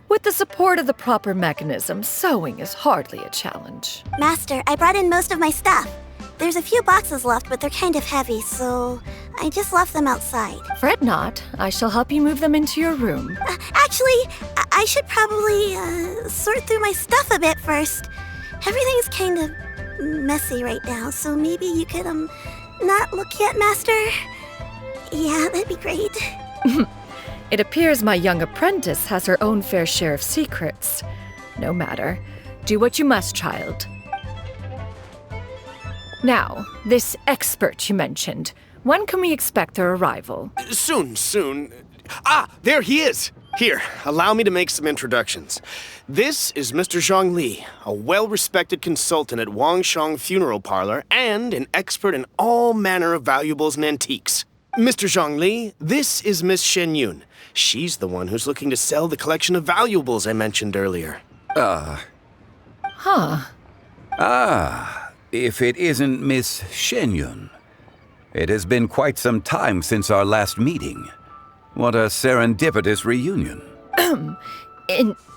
With the support of the proper mechanism, sewing is hardly a challenge. Master, I brought in most of my stuff. There's a few boxes left, but they're kind of heavy, so I just left them outside. Fret not. I shall help you move them into your room. Actually, I should probably sort through my stuff a bit first. Everything's kind of messy right now, so maybe you could, not look yet, Master? Yeah, that'd be great. It appears my young apprentice has her own fair share of secrets. No matter. Do what you must, child. Now, this expert you mentioned, when can we expect their arrival? Soon. Ah, there he is! Here, allow me to make some introductions. This is Mr. Zhongli, a well-respected consultant at Wangshang Funeral Parlor and an expert in all manner of valuables and antiques. Mr. Zhongli, this is Miss Xianyun. She's the one who's looking to sell the collection of valuables I mentioned earlier. If it isn't Miss Xianyun. It has been quite some time since our last meeting. What a serendipitous reunion.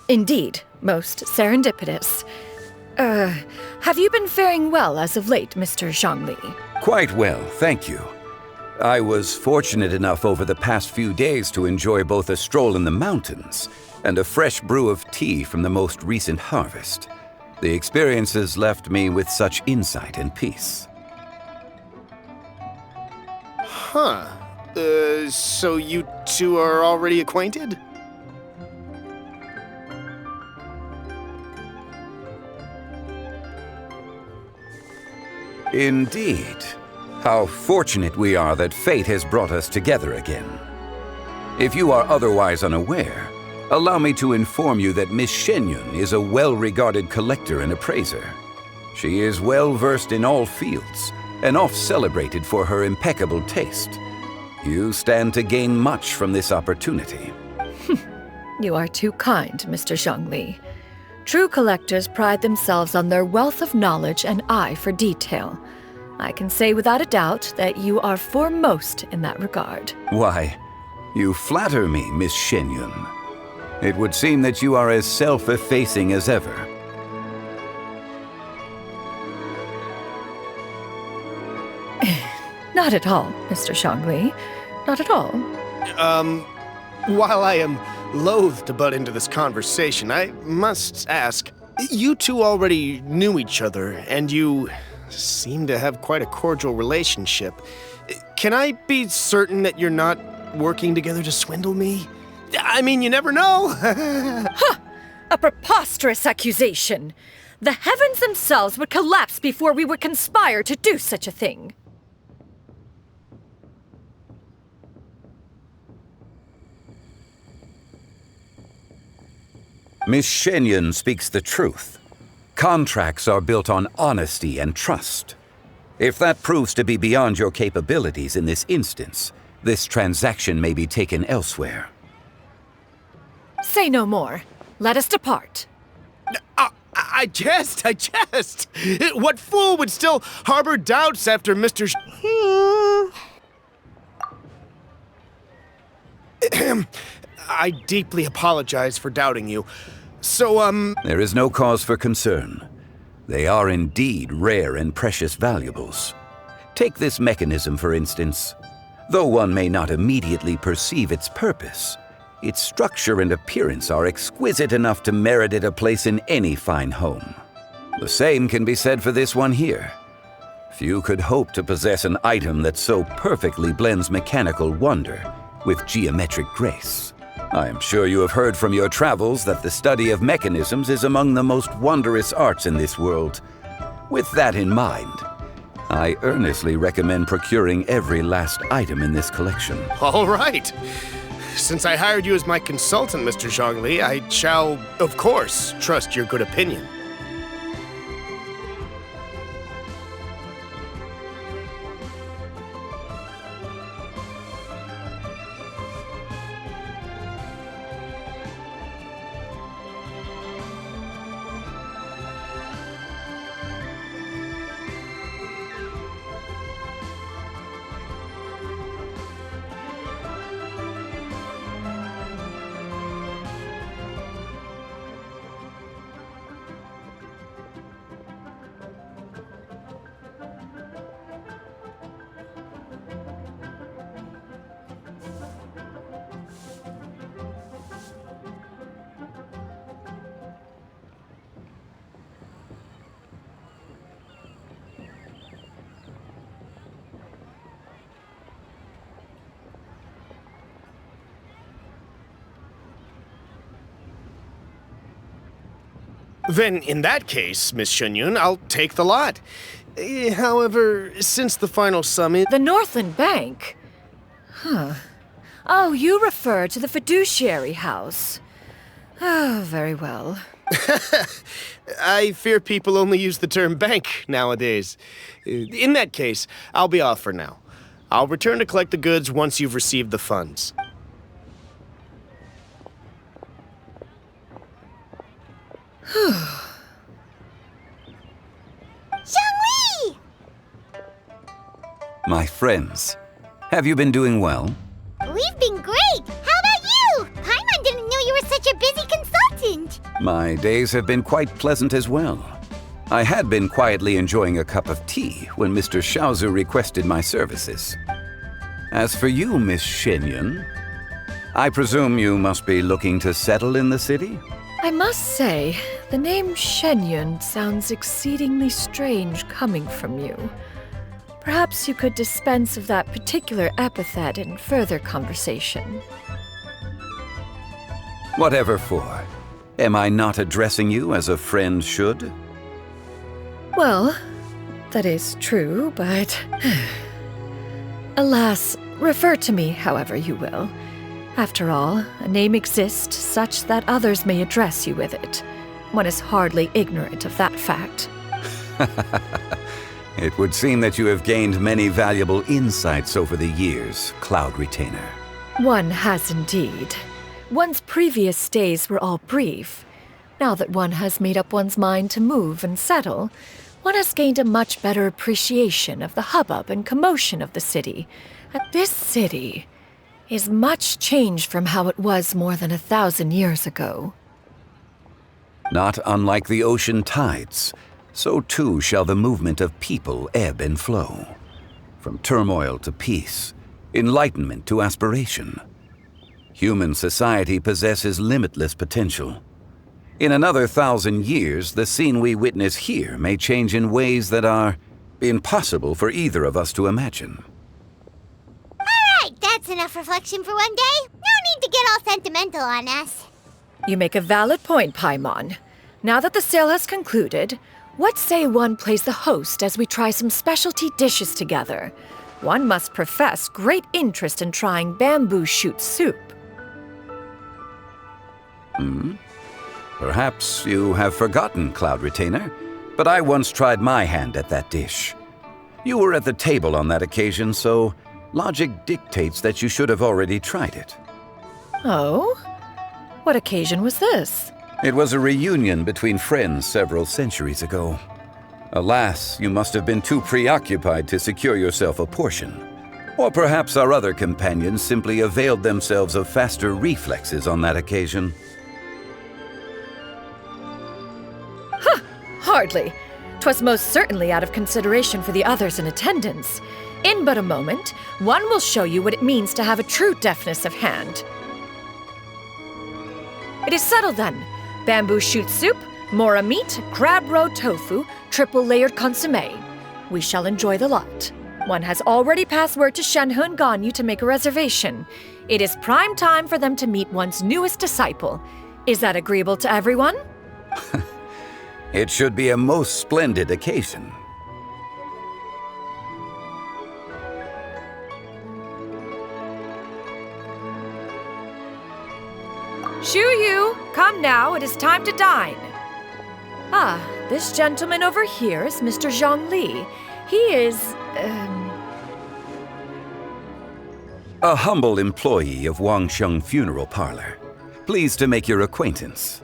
Indeed, most serendipitous. Have you been faring well as of late, Mr. Zhongli? Quite well, thank you. I was fortunate enough over the past few days to enjoy both a stroll in the mountains and a fresh brew of tea from the most recent harvest. The experiences left me with such insight and peace. Huh. So you two are already acquainted? Indeed. How fortunate we are that fate has brought us together again. If you are otherwise unaware, allow me to inform you that Miss Xianyun is a well-regarded collector and appraiser. She is well-versed in all fields, and oft celebrated for her impeccable taste. You stand to gain much from this opportunity. You are too kind, Mr. Zhongli. True collectors pride themselves on their wealth of knowledge and eye for detail. I can say without a doubt that you are foremost in that regard. Why, you flatter me, Miss Xianyun. It would seem that you are as self-effacing as ever. Not at all, Mr. Zhongli. Not at all. While I am loath to butt into this conversation, I must ask, you two already knew each other, and you seem to have quite a cordial relationship. Can I be certain that you're not working together to swindle me? I mean, you never know. Huh! A preposterous accusation. The heavens themselves would collapse before we would conspire to do such a thing. Miss Xianyun speaks the truth. Contracts are built on honesty and trust. If that proves to be beyond your capabilities in this instance, this transaction may be taken elsewhere. Say no more. Let us depart. I jest. What fool would still harbor doubts after Mr. I deeply apologize for doubting you. So, There is no cause for concern. They are indeed rare and precious valuables. Take this mechanism, for instance. Though one may not immediately perceive its purpose, its structure and appearance are exquisite enough to merit it a place in any fine home. The same can be said for this one here. Few could hope to possess an item that so perfectly blends mechanical wonder with geometric grace. I am sure you have heard from your travels that the study of mechanisms is among the most wondrous arts in this world. With that in mind, I earnestly recommend procuring every last item in this collection. All right. Since I hired you as my consultant, Mr. Zhongli, I shall, of course, trust your good opinion. Then, in that case, Miss Xianyun, I'll take the lot. However, since the final sum is... The Northland Bank? Huh. Oh, you refer to the fiduciary house. Oh, very well. I fear people only use the term bank nowadays. In that case, I'll be off for now. I'll return to collect the goods once you've received the funds. Zhongli! My friends, have you been doing well? We've been great! How about you? Paimon didn't know you were such a busy consultant! My days have been quite pleasant as well. I had been quietly enjoying a cup of tea when Mr. Xiaozu requested my services. As for you, Miss Xianyun, I presume you must be looking to settle in the city? I must say, the name Xianyun sounds exceedingly strange coming from you. Perhaps you could dispense of that particular epithet in further conversation. Whatever for. Am I not addressing you as a friend should? Well, that is true, but... Alas, refer to me however you will. After all, a name exists such that others may address you with it. One is hardly ignorant of that fact. It would seem that you have gained many valuable insights over the years, Cloud Retainer. One has indeed. One's previous stays were all brief. Now that one has made up one's mind to move and settle, one has gained a much better appreciation of the hubbub and commotion of the city. This city is much changed from how it was more than 1,000 years ago. Not unlike the ocean tides, so too shall the movement of people ebb and flow. From turmoil to peace, enlightenment to aspiration. Human society possesses limitless potential. In another 1,000 years, the scene we witness here may change in ways that are impossible for either of us to imagine. Alright, that's enough reflection for one day. No need to get all sentimental on us. You make a valid point, Paimon. Now that the sale has concluded, what say one plays the host as we try some specialty dishes together? One must profess great interest in trying bamboo shoot soup. Perhaps you have forgotten, Cloud Retainer, but I once tried my hand at that dish. You were at the table on that occasion, so logic dictates that you should have already tried it. Oh? What occasion was this? It was a reunion between friends several centuries ago. Alas, you must have been too preoccupied to secure yourself a portion. Or perhaps our other companions simply availed themselves of faster reflexes on that occasion. Hardly. 'Twas most certainly out of consideration for the others in attendance. In but a moment, one will show you what it means to have a true deftness of hand. It is settled then. Bamboo shoot soup, mora meat, crab roe tofu, triple-layered consommé. We shall enjoy the lot. One has already passed word to Xianyun and Ganyu to make a reservation. It is prime time for them to meet one's newest disciple. Is that agreeable to everyone? It should be a most splendid occasion. Xianyun, come now, it is time to dine. Ah, this gentleman over here is Mr. Zhang Li. He is, A humble employee of Wangsheng Funeral Parlor. Pleased to make your acquaintance.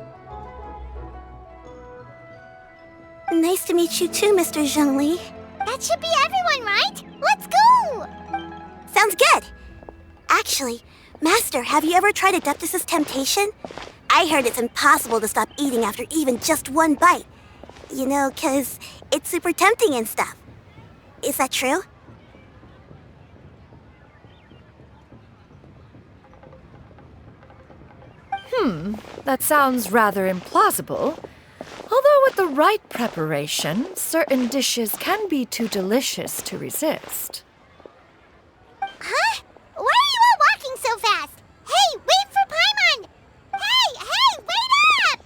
Nice to meet you too, Mr. Zhengli. That should be everyone, right? Let's go! Sounds good! Actually, Master, have you ever tried Adeptus' temptation? I heard it's impossible to stop eating after even just one bite. You know, 'cause it's super tempting and stuff. Is that true? That sounds rather implausible. Although with the right preparation, certain dishes can be too delicious to resist. Huh? Why are you all walking so fast? Hey, wait for Paimon! Hey, wait up!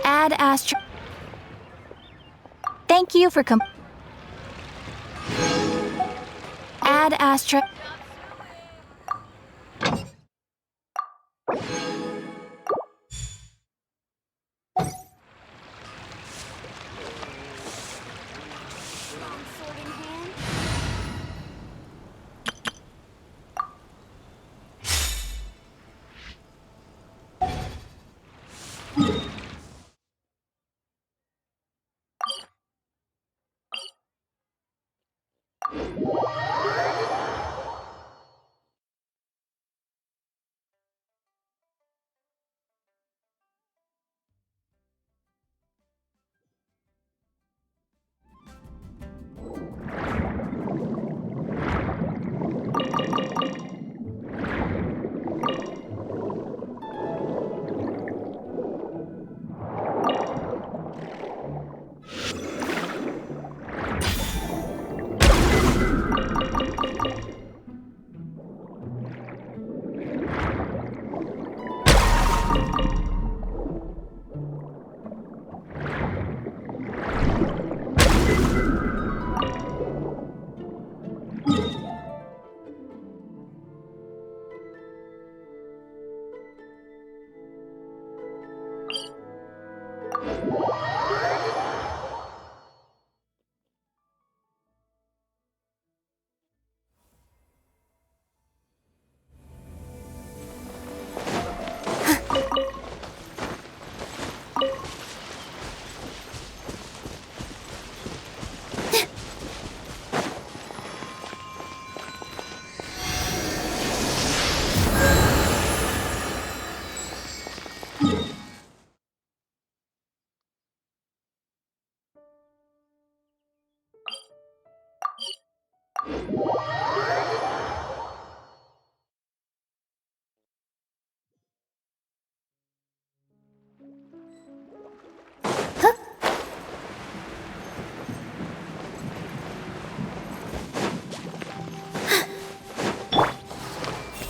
Add Astro. Thank you for Add Astro.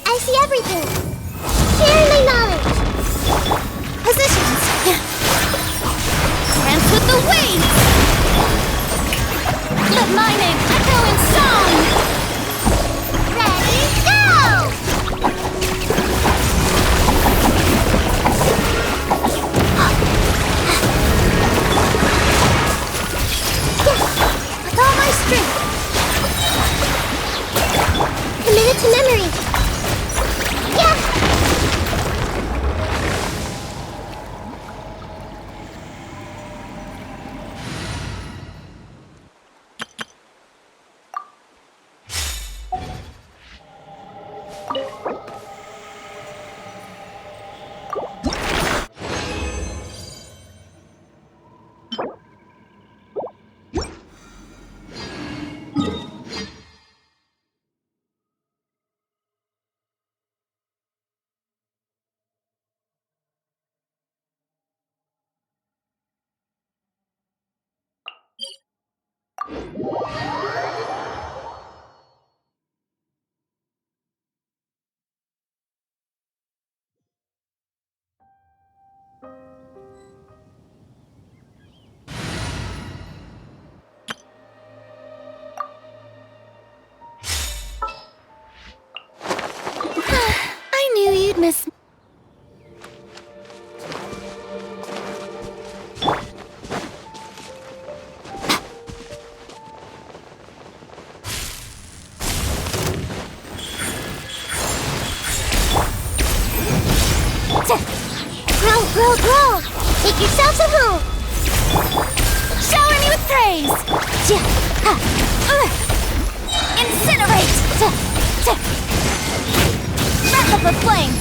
I see everything. Sharing my knowledge. Positions. Dance with the waves. Let my name echo in song. Ready, go! With all my strength. Commit it to memory. Yeah! I knew you'd miss me. Grow, grow, grow! Take yourselves a home! Shower me with praise! Incinerate! Breath of the flame!